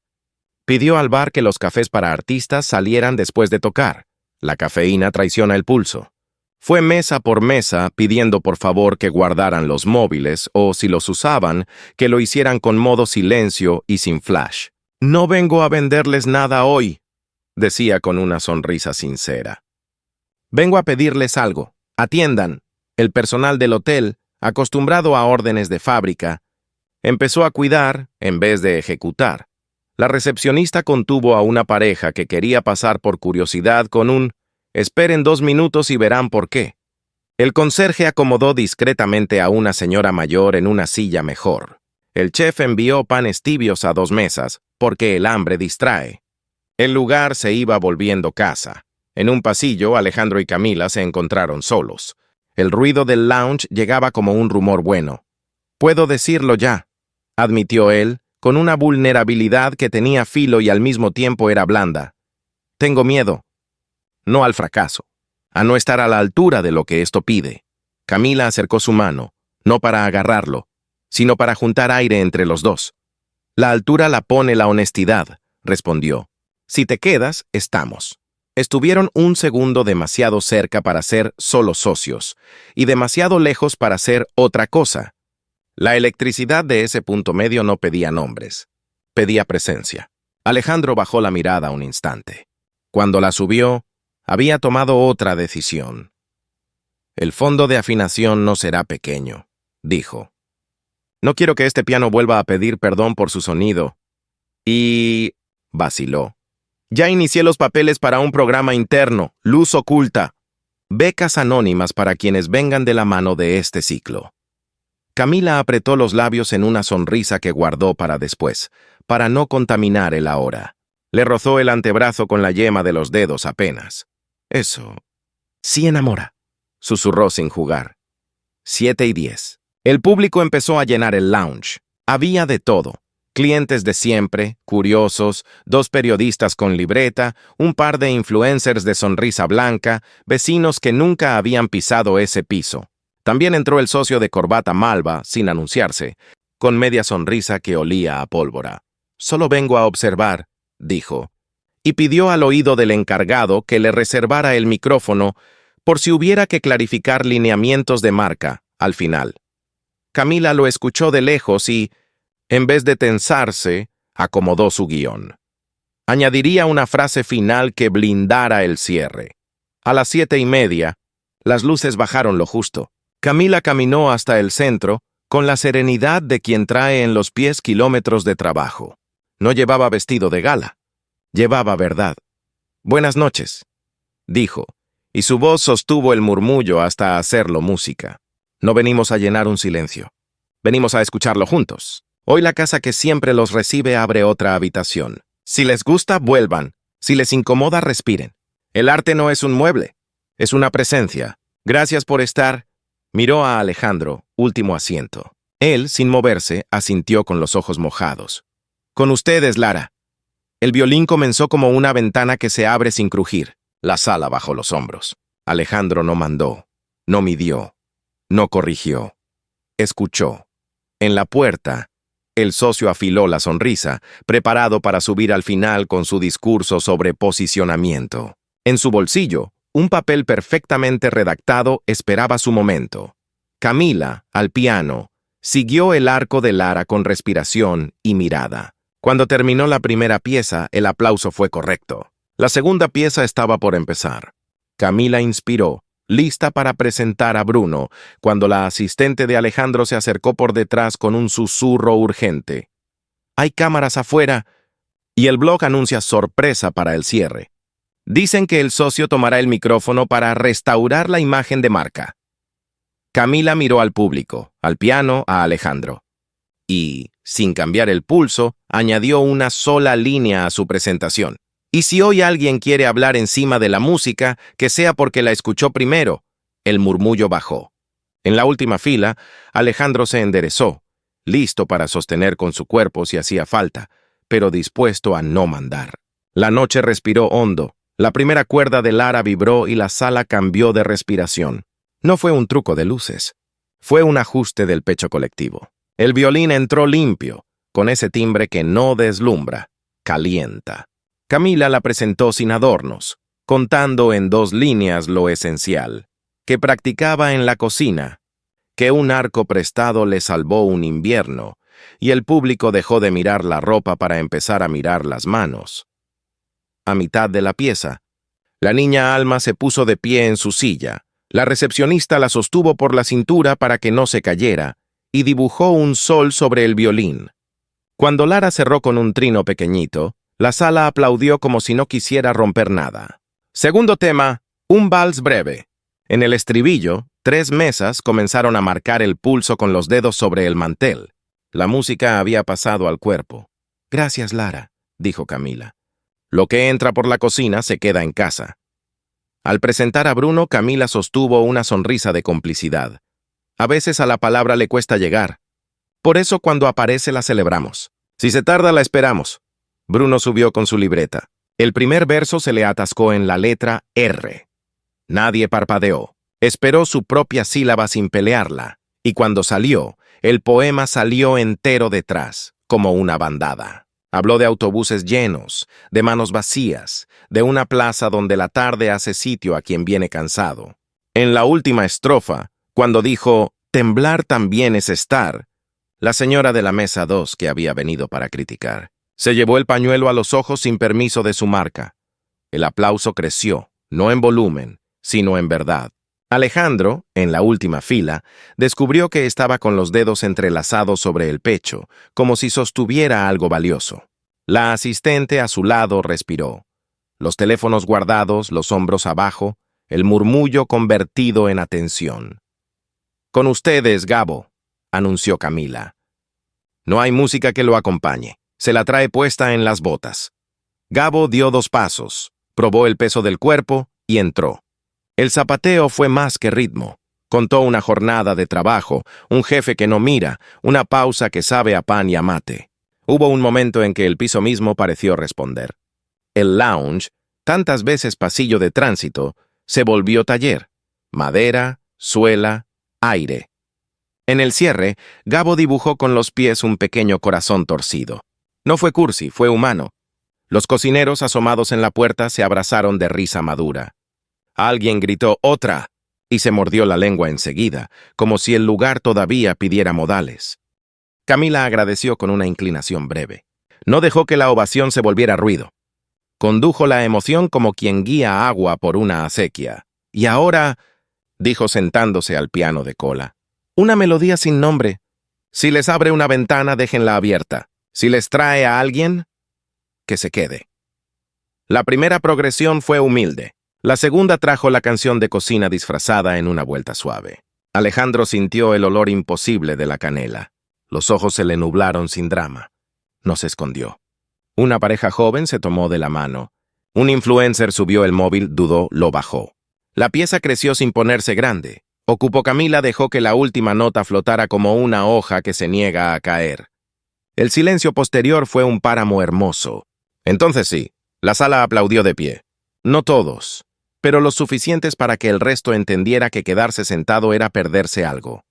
Pidió al bar que los cafés para artistas salieran después de tocar. La cafeína traiciona el pulso. Fue mesa por mesa pidiendo por favor que guardaran los móviles o, si los usaban, que lo hicieran con modo silencio y sin flash. «No vengo a venderles nada hoy», decía con una sonrisa sincera. «Vengo a pedirles algo. Atiendan». El personal del hotel, acostumbrado a órdenes de fábrica, empezó a cuidar en vez de ejecutar. La recepcionista contuvo a una pareja que quería pasar por curiosidad con un «esperen 2 minutos y verán por qué». El conserje acomodó discretamente a una señora mayor en una silla mejor. El chef envió panes tibios a 2 mesas, porque el hambre distrae. El lugar se iba volviendo casa. En un pasillo, Alejandro y Camila se encontraron solos. El ruido del lounge llegaba como un rumor bueno. «Puedo decirlo ya», admitió él, con una vulnerabilidad que tenía filo y al mismo tiempo era blanda. «Tengo miedo. No al fracaso, a no estar a la altura de lo que esto pide». Camila acercó su mano, no para agarrarlo, sino para juntar aire entre los dos. «La altura la pone la honestidad», respondió. «Si te quedas, estamos». Estuvieron un segundo demasiado cerca para ser solo socios, y demasiado lejos para ser otra cosa. La electricidad de ese punto medio no pedía nombres, pedía presencia. Alejandro bajó la mirada un instante. Cuando la subió, había tomado otra decisión. «El fondo de afinación no será pequeño», dijo. «No quiero que este piano vuelva a pedir perdón por su sonido». Y vaciló. «Ya inicié los papeles para un programa interno, Luz Oculta. Becas anónimas para quienes vengan de la mano de este ciclo». Camila apretó los labios en una sonrisa que guardó para después, para no contaminar el ahora. Le rozó el antebrazo con la yema de los dedos apenas. «Eso sí enamora», susurró sin jugar. 7:10. El público empezó a llenar el lounge. Había de todo. Clientes de siempre, curiosos, 2 periodistas con libreta, un par de influencers de sonrisa blanca, vecinos que nunca habían pisado ese piso. También entró el socio de corbata malva, sin anunciarse, con media sonrisa que olía a pólvora. «Solo vengo a observar», dijo, y pidió al oído del encargado que le reservara el micrófono por si hubiera que clarificar lineamientos de marca, al final. Camila lo escuchó de lejos y, en vez de tensarse, acomodó su guión. Añadiría una frase final que blindara el cierre. A las 7:30, las luces bajaron lo justo. Camila caminó hasta el centro con la serenidad de quien trae en los pies kilómetros de trabajo. No llevaba vestido de gala. Llevaba verdad. «Buenas noches», dijo, y su voz sostuvo el murmullo hasta hacerlo música. «No venimos a llenar un silencio. Venimos a escucharlo juntos. Hoy la casa que siempre los recibe abre otra habitación. Si les gusta, vuelvan. Si les incomoda, respiren. El arte no es un mueble, es una presencia. Gracias por estar». Miró a Alejandro, último asiento. Él, sin moverse, asintió con los ojos mojados. «Con ustedes, Lara». El violín comenzó como una ventana que se abre sin crujir. La sala bajó los hombros. Alejandro no mandó, no midió, no corrigió. Escuchó. En la puerta, el socio afiló la sonrisa, preparado para subir al final con su discurso sobre posicionamiento. En su bolsillo, un papel perfectamente redactado esperaba su momento. Camila, al piano, siguió el arco de Lara con respiración y mirada. Cuando terminó la primera pieza, el aplauso fue correcto. La segunda pieza estaba por empezar. Camila inspiró, lista para presentar a Bruno, cuando la asistente de Alejandro se acercó por detrás con un susurro urgente. «Hay cámaras afuera», y el blog anuncia sorpresa para el cierre. Dicen que el socio tomará el micrófono para restaurar la imagen de marca. Camila miró al público, al piano, a Alejandro. Y, sin cambiar el pulso, añadió una sola línea a su presentación. Y si hoy alguien quiere hablar encima de la música, que sea porque la escuchó primero. El murmullo bajó. En la última fila, Alejandro se enderezó, listo para sostener con su cuerpo si hacía falta, pero dispuesto a no mandar. La noche respiró hondo. La primera cuerda de Lara vibró y la sala cambió de respiración. No fue un truco de luces. Fue un ajuste del pecho colectivo. El violín entró limpio, con ese timbre que no deslumbra, calienta. Camila la presentó sin adornos, contando en 2 líneas lo esencial, que practicaba en la cocina, que un arco prestado le salvó un invierno, y el público dejó de mirar la ropa para empezar a mirar las manos. A mitad de la pieza, la niña Alma se puso de pie en su silla. La recepcionista la sostuvo por la cintura para que no se cayera y dibujó un sol sobre el violín. Cuando Lara cerró con un trino pequeñito, la sala aplaudió como si no quisiera romper nada. Segundo tema, un vals breve. En el estribillo, 3 mesas comenzaron a marcar el pulso con los dedos sobre el mantel. La música había pasado al cuerpo. «Gracias, Lara», dijo Camila. «Lo que entra por la cocina se queda en casa». Al presentar a Bruno, Camila sostuvo una sonrisa de complicidad. A veces a la palabra le cuesta llegar. Por eso cuando aparece la celebramos. Si se tarda, la esperamos. Bruno subió con su libreta. El primer verso se le atascó en la letra R. Nadie parpadeó. Esperó su propia sílaba sin pelearla. Y cuando salió, el poema salió entero detrás, como una bandada. Habló de autobuses llenos, de manos vacías, de una plaza donde la tarde hace sitio a quien viene cansado. En la última estrofa, cuando dijo, «Temblar también es estar», la señora de la mesa 2, que había venido para criticar, se llevó el pañuelo a los ojos sin permiso de su marca. El aplauso creció, no en volumen, sino en verdad. Alejandro, en la última fila, descubrió que estaba con los dedos entrelazados sobre el pecho, como si sostuviera algo valioso. La asistente a su lado respiró. Los teléfonos guardados, los hombros abajo, el murmullo convertido en atención. «Con ustedes, Gabo», anunció Camila. «No hay música que lo acompañe. Se la trae puesta en las botas». Gabo dio 2 pasos, probó el peso del cuerpo y entró. El zapateo fue más que ritmo. Contó una jornada de trabajo, un jefe que no mira, una pausa que sabe a pan y a mate. Hubo un momento en que el piso mismo pareció responder. El lounge, tantas veces pasillo de tránsito, se volvió taller. Madera, suela, aire. En el cierre, Gabo dibujó con los pies un pequeño corazón torcido. No fue cursi, fue humano. Los cocineros asomados en la puerta se abrazaron de risa madura. Alguien gritó «¡Otra!» y se mordió la lengua enseguida, como si el lugar todavía pidiera modales. Camila agradeció con una inclinación breve. No dejó que la ovación se volviera ruido. Condujo la emoción como quien guía agua por una acequia. «Y ahora», dijo sentándose al piano de cola, «una melodía sin nombre. Si les abre una ventana, déjenla abierta. Si les trae a alguien, que se quede». La primera progresión fue humilde. La segunda trajo la canción de cocina disfrazada en una vuelta suave. Alejandro sintió el olor imposible de la canela. Los ojos se le nublaron sin drama. No se escondió. Una pareja joven se tomó de la mano. Un influencer subió el móvil, dudó, lo bajó. La pieza creció sin ponerse grande. Ocupó Camila dejó que la última nota flotara como una hoja que se niega a caer. El silencio posterior fue un páramo hermoso. Entonces sí, la sala aplaudió de pie. No todos, pero lo suficientes para que el resto entendiera que quedarse sentado era perderse algo.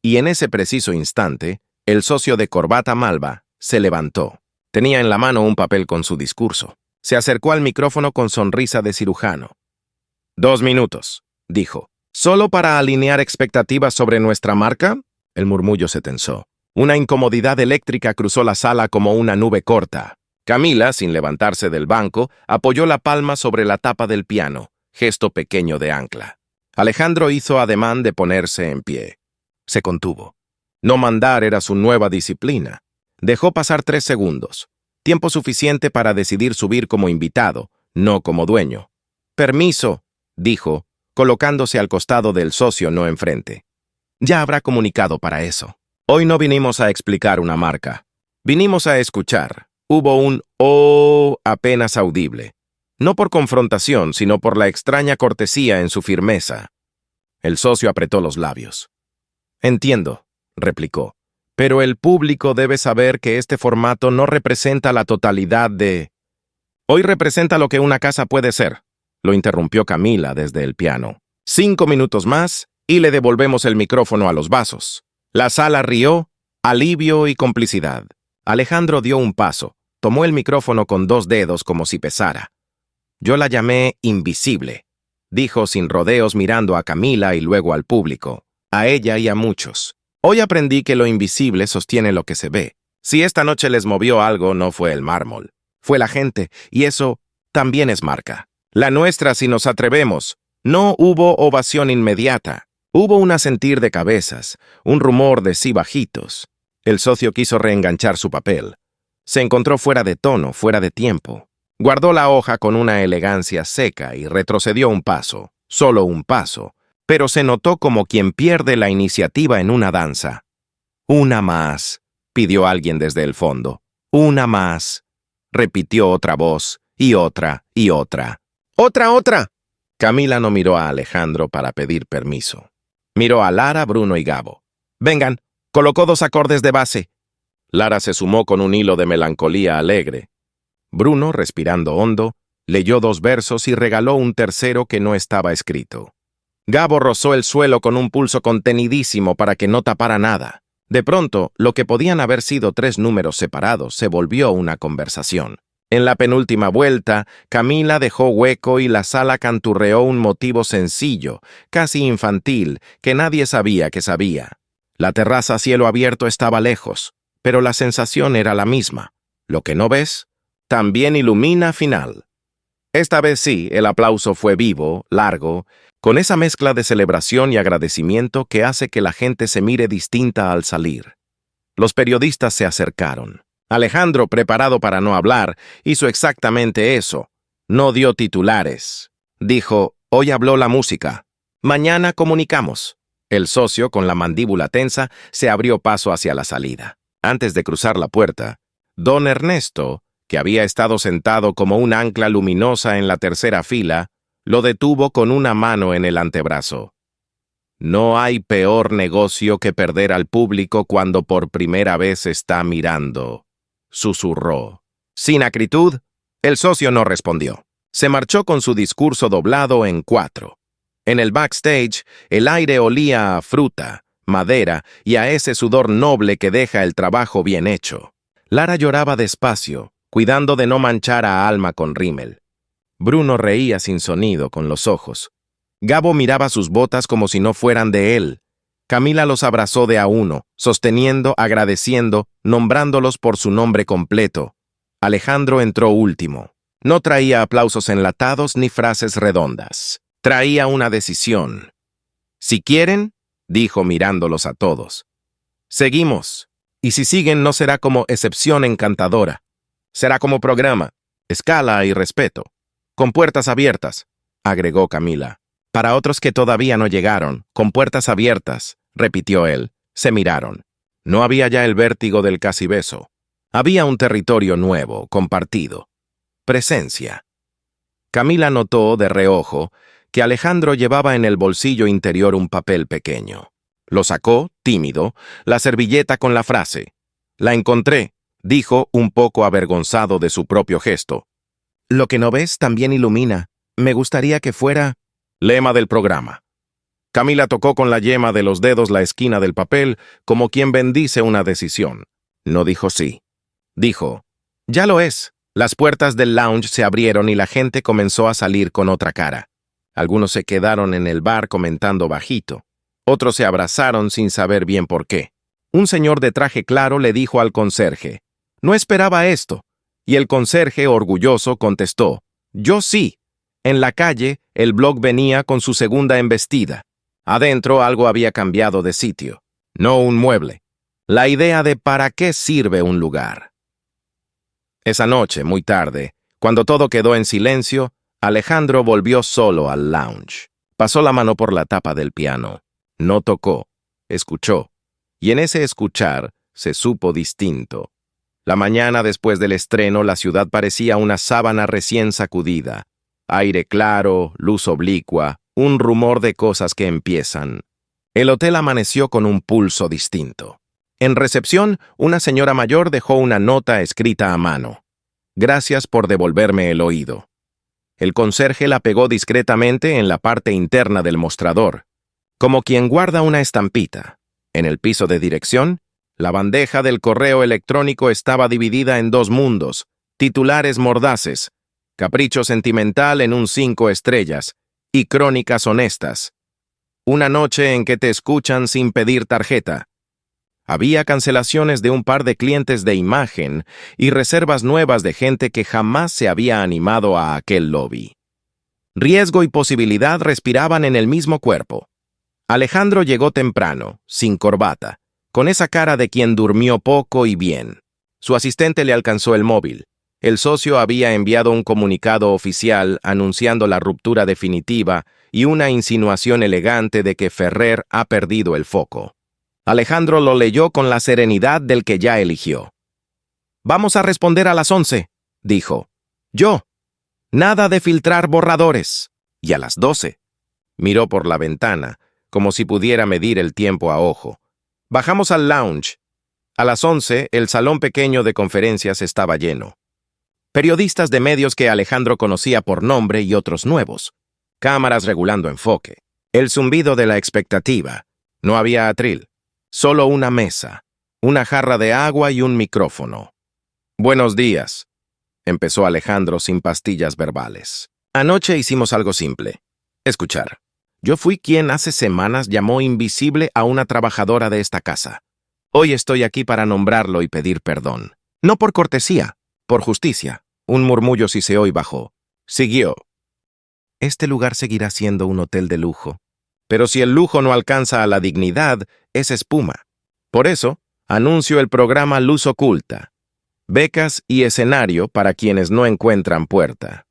Y en ese preciso instante, el socio de corbata malva se levantó. Tenía en la mano un papel con su discurso. Se acercó al micrófono con sonrisa de cirujano. 2 minutos, dijo. ¿Solo para alinear expectativas sobre nuestra marca? El murmullo se tensó. Una incomodidad eléctrica cruzó la sala como una nube corta. Camila, sin levantarse del banco, apoyó la palma sobre la tapa del piano, gesto pequeño de ancla. Alejandro hizo ademán de ponerse en pie. Se contuvo. No mandar era su nueva disciplina. Dejó pasar 3 segundos, tiempo suficiente para decidir subir como invitado, no como dueño. «Permiso», dijo, colocándose al costado del socio, no enfrente. Ya habrá comunicado para eso. Hoy no vinimos a explicar una marca. Vinimos a escuchar. Hubo un "oh" apenas audible. No por confrontación, sino por la extraña cortesía en su firmeza. El socio apretó los labios. Entiendo, replicó, pero el público debe saber que este formato no representa la totalidad de... Hoy representa lo que una casa puede ser, lo interrumpió Camila desde el piano. 5 minutos más y le devolvemos el micrófono a los vasos. La sala rió, alivio y complicidad. Alejandro dio un paso, tomó el micrófono con 2 dedos como si pesara. Yo la llamé invisible, dijo sin rodeos mirando a Camila y luego al público, a ella y a muchos. Hoy aprendí que lo invisible sostiene lo que se ve. Si esta noche les movió algo, no fue el mármol, fue la gente, y eso también es marca. La nuestra, si nos atrevemos. No hubo ovación inmediata. Hubo un asentir de cabezas, un rumor de sí bajitos. El socio quiso reenganchar su papel. Se encontró fuera de tono, fuera de tiempo. Guardó la hoja con una elegancia seca y retrocedió un paso, solo un paso, pero se notó como quien pierde la iniciativa en una danza. «Una más», pidió alguien desde el fondo. «Una más», repitió otra voz, y otra, y otra. «¡Otra, otra!». Camila no miró a Alejandro para pedir permiso. Miró a Lara, Bruno y Gabo. «Vengan», colocó 2 acordes de base. Lara se sumó con un hilo de melancolía alegre. Bruno, respirando hondo, leyó 2 versos y regaló un tercero que no estaba escrito. Gabo rozó el suelo con un pulso contenidísimo para que no tapara nada. De pronto, lo que podían haber sido 3 números separados se volvió una conversación. En la penúltima vuelta, Camila dejó hueco y la sala canturreó un motivo sencillo, casi infantil, que nadie sabía que sabía. La terraza a cielo abierto estaba lejos, pero la sensación era la misma. Lo que no ves, también ilumina final. Esta vez sí, el aplauso fue vivo, largo, con esa mezcla de celebración y agradecimiento que hace que la gente se mire distinta al salir. Los periodistas se acercaron. Alejandro, preparado para no hablar, hizo exactamente eso. No dio titulares. Dijo, hoy habló la música. Mañana comunicamos. El socio, con la mandíbula tensa, se abrió paso hacia la salida. Antes de cruzar la puerta, don Ernesto, que había estado sentado como un ancla luminosa en la tercera fila, lo detuvo con una mano en el antebrazo. No hay peor negocio que perder al público cuando por primera vez está mirando, susurró. Sin acritud, el socio no respondió. Se marchó con su discurso doblado en 4. En el backstage, el aire olía a fruta, madera y a ese sudor noble que deja el trabajo bien hecho. Lara lloraba despacio, cuidando de no manchar a Alma con rímel. Bruno reía sin sonido con los ojos. Gabo miraba sus botas como si no fueran de él. Camila los abrazó de a uno, sosteniendo, agradeciendo, nombrándolos por su nombre completo. Alejandro entró último. No traía aplausos enlatados ni frases redondas. Traía una decisión. Si quieren, dijo mirándolos a todos. Seguimos. Y si siguen no será como excepción encantadora. Será como programa, escala y respeto. Con puertas abiertas, agregó Camila. Para otros que todavía no llegaron, con puertas abiertas, repitió él. Se miraron. No había ya el vértigo del casi beso. Había un territorio nuevo, compartido. Presencia. Camila notó, de reojo, que Alejandro llevaba en el bolsillo interior un papel pequeño. Lo sacó, tímido, la servilleta con la frase. La encontré, dijo un poco avergonzado de su propio gesto. Lo que no ves también ilumina. Me gustaría que fuera... Lema del programa. Camila tocó con la yema de los dedos la esquina del papel como quien bendice una decisión. No dijo sí. Dijo, ya lo es. Las puertas del lounge se abrieron y la gente comenzó a salir con otra cara. Algunos se quedaron en el bar comentando bajito. Otros se abrazaron sin saber bien por qué. Un señor de traje claro le dijo al conserje, no esperaba esto. Y el conserje, orgulloso, contestó, yo sí. En la calle, el blog venía con su segunda embestida. Adentro algo había cambiado de sitio. No un mueble. La idea de para qué sirve un lugar. Esa noche, muy tarde, cuando todo quedó en silencio, Alejandro volvió solo al lounge. Pasó la mano por la tapa del piano. No tocó. escuchó. Y en ese escuchar se supo distinto. La mañana después del estreno, la ciudad parecía una sábana recién sacudida. Aire claro, luz oblicua, un rumor de cosas que empiezan. El hotel amaneció con un pulso distinto. En recepción, una señora mayor dejó una nota escrita a mano. Gracias por devolverme el oído. El conserje la pegó discretamente en la parte interna del mostrador, como quien guarda una estampita. En el piso de dirección, la bandeja del correo electrónico estaba dividida en dos mundos, titulares mordaces, capricho sentimental en un 5 estrellas y crónicas honestas. Una noche en que te escuchan sin pedir tarjeta. Había cancelaciones de un par de clientes de imagen y reservas nuevas de gente que jamás se había animado a aquel lobby. Riesgo y posibilidad respiraban en el mismo cuerpo. Alejandro llegó temprano, sin corbata, con esa cara de quien durmió poco y bien. Su asistente le alcanzó el móvil. El socio había enviado un comunicado oficial anunciando la ruptura definitiva y una insinuación elegante de que Ferrer ha perdido el foco. Alejandro lo leyó con la serenidad del que ya eligió. «Vamos a responder a las 11», dijo. «Yo. Nada de filtrar borradores». Y a las 12. Miró por la ventana, como si pudiera medir el tiempo a ojo. Bajamos al lounge. A las 11, el salón pequeño de conferencias estaba lleno. Periodistas de medios que Alejandro conocía por nombre y otros nuevos. Cámaras regulando enfoque. El zumbido de la expectativa. No había atril. Solo una mesa, una jarra de agua y un micrófono. «Buenos días», empezó Alejandro sin pastillas verbales. «Anoche hicimos algo simple. Escuchar. Yo fui quien hace semanas llamó invisible a una trabajadora de esta casa. Hoy estoy aquí para nombrarlo y pedir perdón. No por cortesía, por justicia». Un murmullo siseó y bajó. Siguió. «Este lugar seguirá siendo un hotel de lujo. Pero si el lujo no alcanza a la dignidad, es espuma. Por eso, anuncio el programa Luz Oculta. Becas y escenario para quienes no encuentran puerta.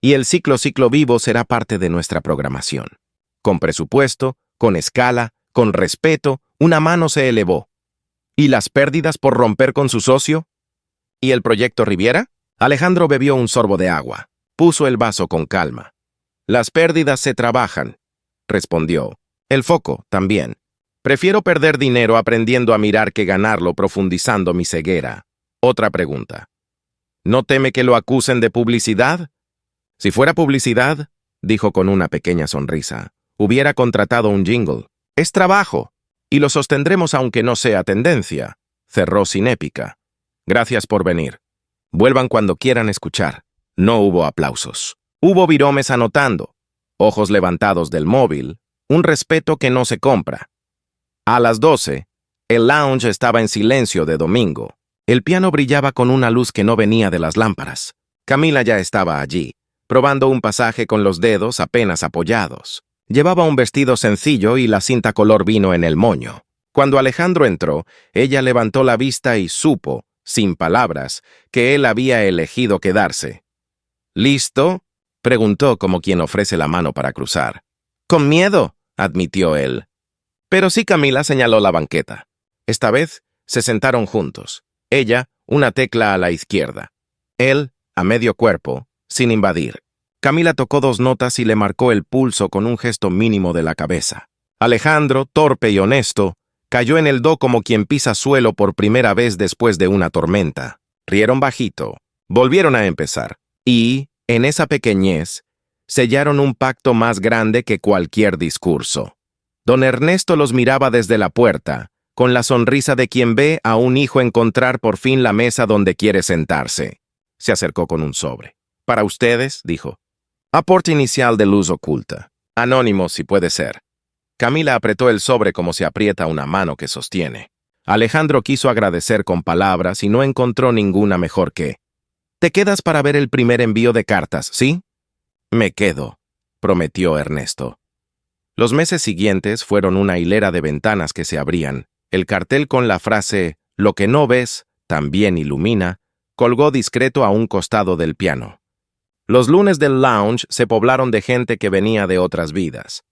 Y el ciclo vivo será parte de nuestra programación. Con presupuesto, con escala, con respeto, una mano se elevó. ¿Y las pérdidas por romper con su socio? ¿Y el proyecto Riviera?» Alejandro bebió un sorbo de agua. Puso el vaso con calma. «Las pérdidas se trabajan», respondió. «El foco, también. Prefiero perder dinero aprendiendo a mirar que ganarlo profundizando mi ceguera». Otra pregunta. «¿No teme que lo acusen de publicidad?» «Si fuera publicidad», dijo con una pequeña sonrisa, «hubiera contratado un jingle. Es trabajo, y lo sostendremos aunque no sea tendencia». Cerró sin épica. «Gracias por venir. Vuelvan cuando quieran escuchar». No hubo aplausos. Hubo viromes anotando, ojos levantados del móvil, un respeto que no se compra. A las 12, el lounge estaba en silencio de domingo. El piano brillaba con una luz que no venía de las lámparas. Camila ya estaba allí, probando un pasaje con los dedos apenas apoyados. Llevaba un vestido sencillo y la cinta color vino en el moño. Cuando Alejandro entró, ella levantó la vista y supo, sin palabras, que él había elegido quedarse. «¿Listo?», preguntó como quien ofrece la mano para cruzar. «Con miedo», admitió él. Pero sí, Camila señaló la banqueta. Esta vez se sentaron juntos. Ella, una tecla a la izquierda. Él, a medio cuerpo, sin invadir. Camila tocó 2 notas y le marcó el pulso con un gesto mínimo de la cabeza. Alejandro, torpe y honesto, cayó en el do como quien pisa suelo por primera vez después de una tormenta. Rieron bajito. Volvieron a empezar. Y, en esa pequeñez, sellaron un pacto más grande que cualquier discurso. Don Ernesto los miraba desde la puerta, con la sonrisa de quien ve a un hijo encontrar por fin la mesa donde quiere sentarse. Se acercó con un sobre. «Para ustedes», dijo. «Aporte inicial de Luz Oculta. Anónimo, si puede ser». Camila apretó el sobre como se aprieta una mano que sostiene. Alejandro quiso agradecer con palabras y no encontró ninguna mejor que: «Te quedas para ver el primer envío de cartas, ¿sí?» «Me quedo», prometió Ernesto. Los meses siguientes fueron una hilera de ventanas que se abrían. El cartel con la frase «Lo que no ves, también ilumina», colgó discreto a un costado del piano. Los lunes del lounge se poblaron de gente que venía de otras vidas.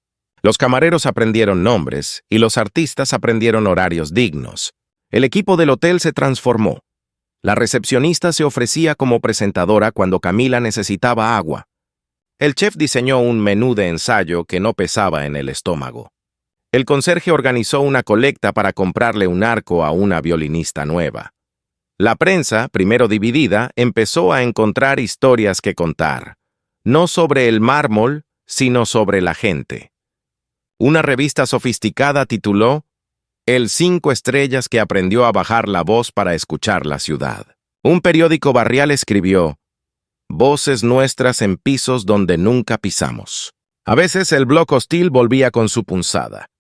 Los camareros aprendieron nombres y los artistas aprendieron horarios dignos. El equipo del hotel se transformó. La recepcionista se ofrecía como presentadora cuando Camila necesitaba agua. El chef diseñó un menú de ensayo que no pesaba en el estómago. El conserje organizó una colecta para comprarle un arco a una violinista nueva. La prensa, primero dividida, empezó a encontrar historias que contar, no sobre el mármol, sino sobre la gente. Una revista sofisticada tituló El 5 estrellas que aprendió a bajar la voz para escuchar la ciudad. Un periódico barrial escribió Voces nuestras en pisos donde nunca pisamos. A veces el blog hostil volvía con su punzada.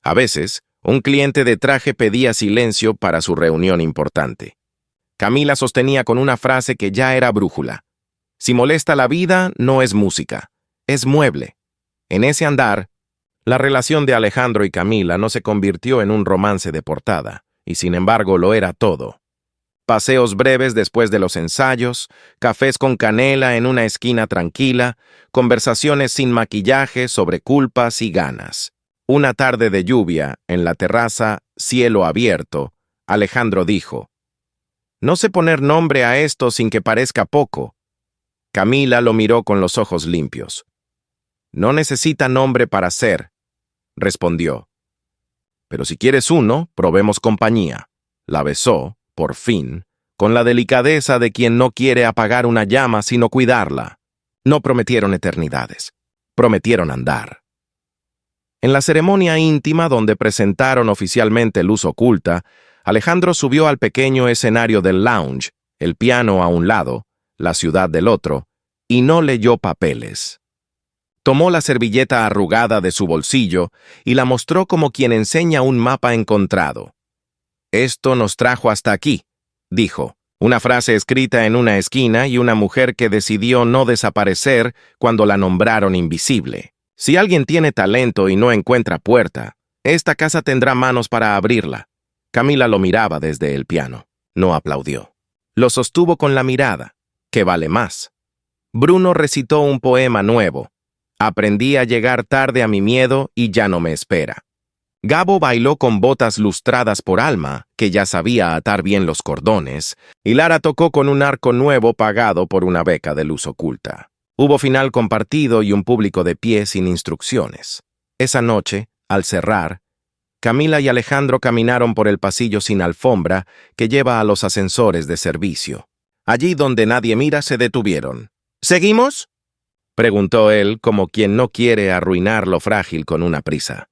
A veces, un cliente de traje pedía silencio para su reunión importante. Camila sostenía con una frase que ya era brújula. Si molesta la vida, no es música, es mueble. En ese andar, la relación de Alejandro y Camila no se convirtió en un romance de portada, y sin embargo lo era todo. Paseos breves después de los ensayos, cafés con canela en una esquina tranquila, conversaciones sin maquillaje sobre culpas y ganas. Una tarde de lluvia, en la terraza, cielo abierto, Alejandro dijo, «No sé poner nombre a esto sin que parezca poco». Camila lo miró con los ojos limpios. «No necesita nombre para ser», respondió. «Pero si quieres uno, probemos compañía». La besó, por fin, con la delicadeza de quien no quiere apagar una llama sino cuidarla. No prometieron eternidades, prometieron andar. En la ceremonia íntima donde presentaron oficialmente Luz Oculta, Alejandro subió al pequeño escenario del lounge, el piano a un lado, la ciudad del otro, y no leyó papeles. Tomó la servilleta arrugada de su bolsillo y la mostró como quien enseña un mapa encontrado. «Esto nos trajo hasta aquí», dijo, una frase escrita en una esquina y una mujer que decidió no desaparecer cuando la nombraron invisible. Si alguien tiene talento y no encuentra puerta, esta casa tendrá manos para abrirla. Camila lo miraba desde el piano. No aplaudió. Lo sostuvo con la mirada, que vale más. Bruno recitó un poema nuevo. Aprendí a llegar tarde a mi miedo y ya no me espera. Gabo bailó con botas lustradas por Alma, que ya sabía atar bien los cordones, y Lara tocó con un arco nuevo pagado por una beca de Luz Oculta. Hubo final compartido y un público de pie sin instrucciones. Esa noche, al cerrar, Camila y Alejandro caminaron por el pasillo sin alfombra que lleva a los ascensores de servicio. Allí donde nadie mira se detuvieron. ¿Seguimos?, preguntó él como quien no quiere arruinar lo frágil con una prisa.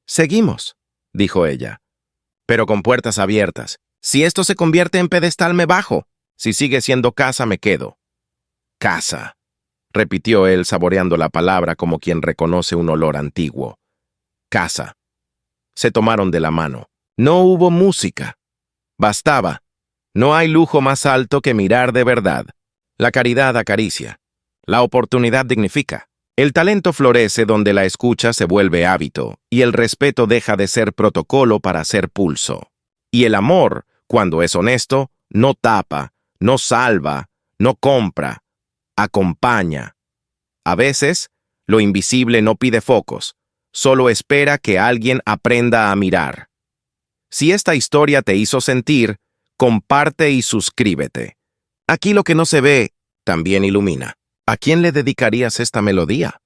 «Seguimos», dijo ella, «pero con puertas abiertas. Si esto se convierte en pedestal me bajo. Si sigue siendo casa me quedo». «Casa», repitió él saboreando la palabra como quien reconoce un olor antiguo. «Casa». Se tomaron de la mano. No hubo música. Bastaba. No hay lujo más alto que mirar de verdad. La caridad acaricia. La oportunidad dignifica. El talento florece donde la escucha se vuelve hábito y el respeto deja de ser protocolo para ser pulso. Y el amor, cuando es honesto, no tapa, no salva, no compra, acompaña. A veces, lo invisible no pide focos, solo espera que alguien aprenda a mirar. Si esta historia te hizo sentir, comparte y suscríbete. Aquí lo que no se ve, también ilumina. ¿A quién le dedicarías esta melodía?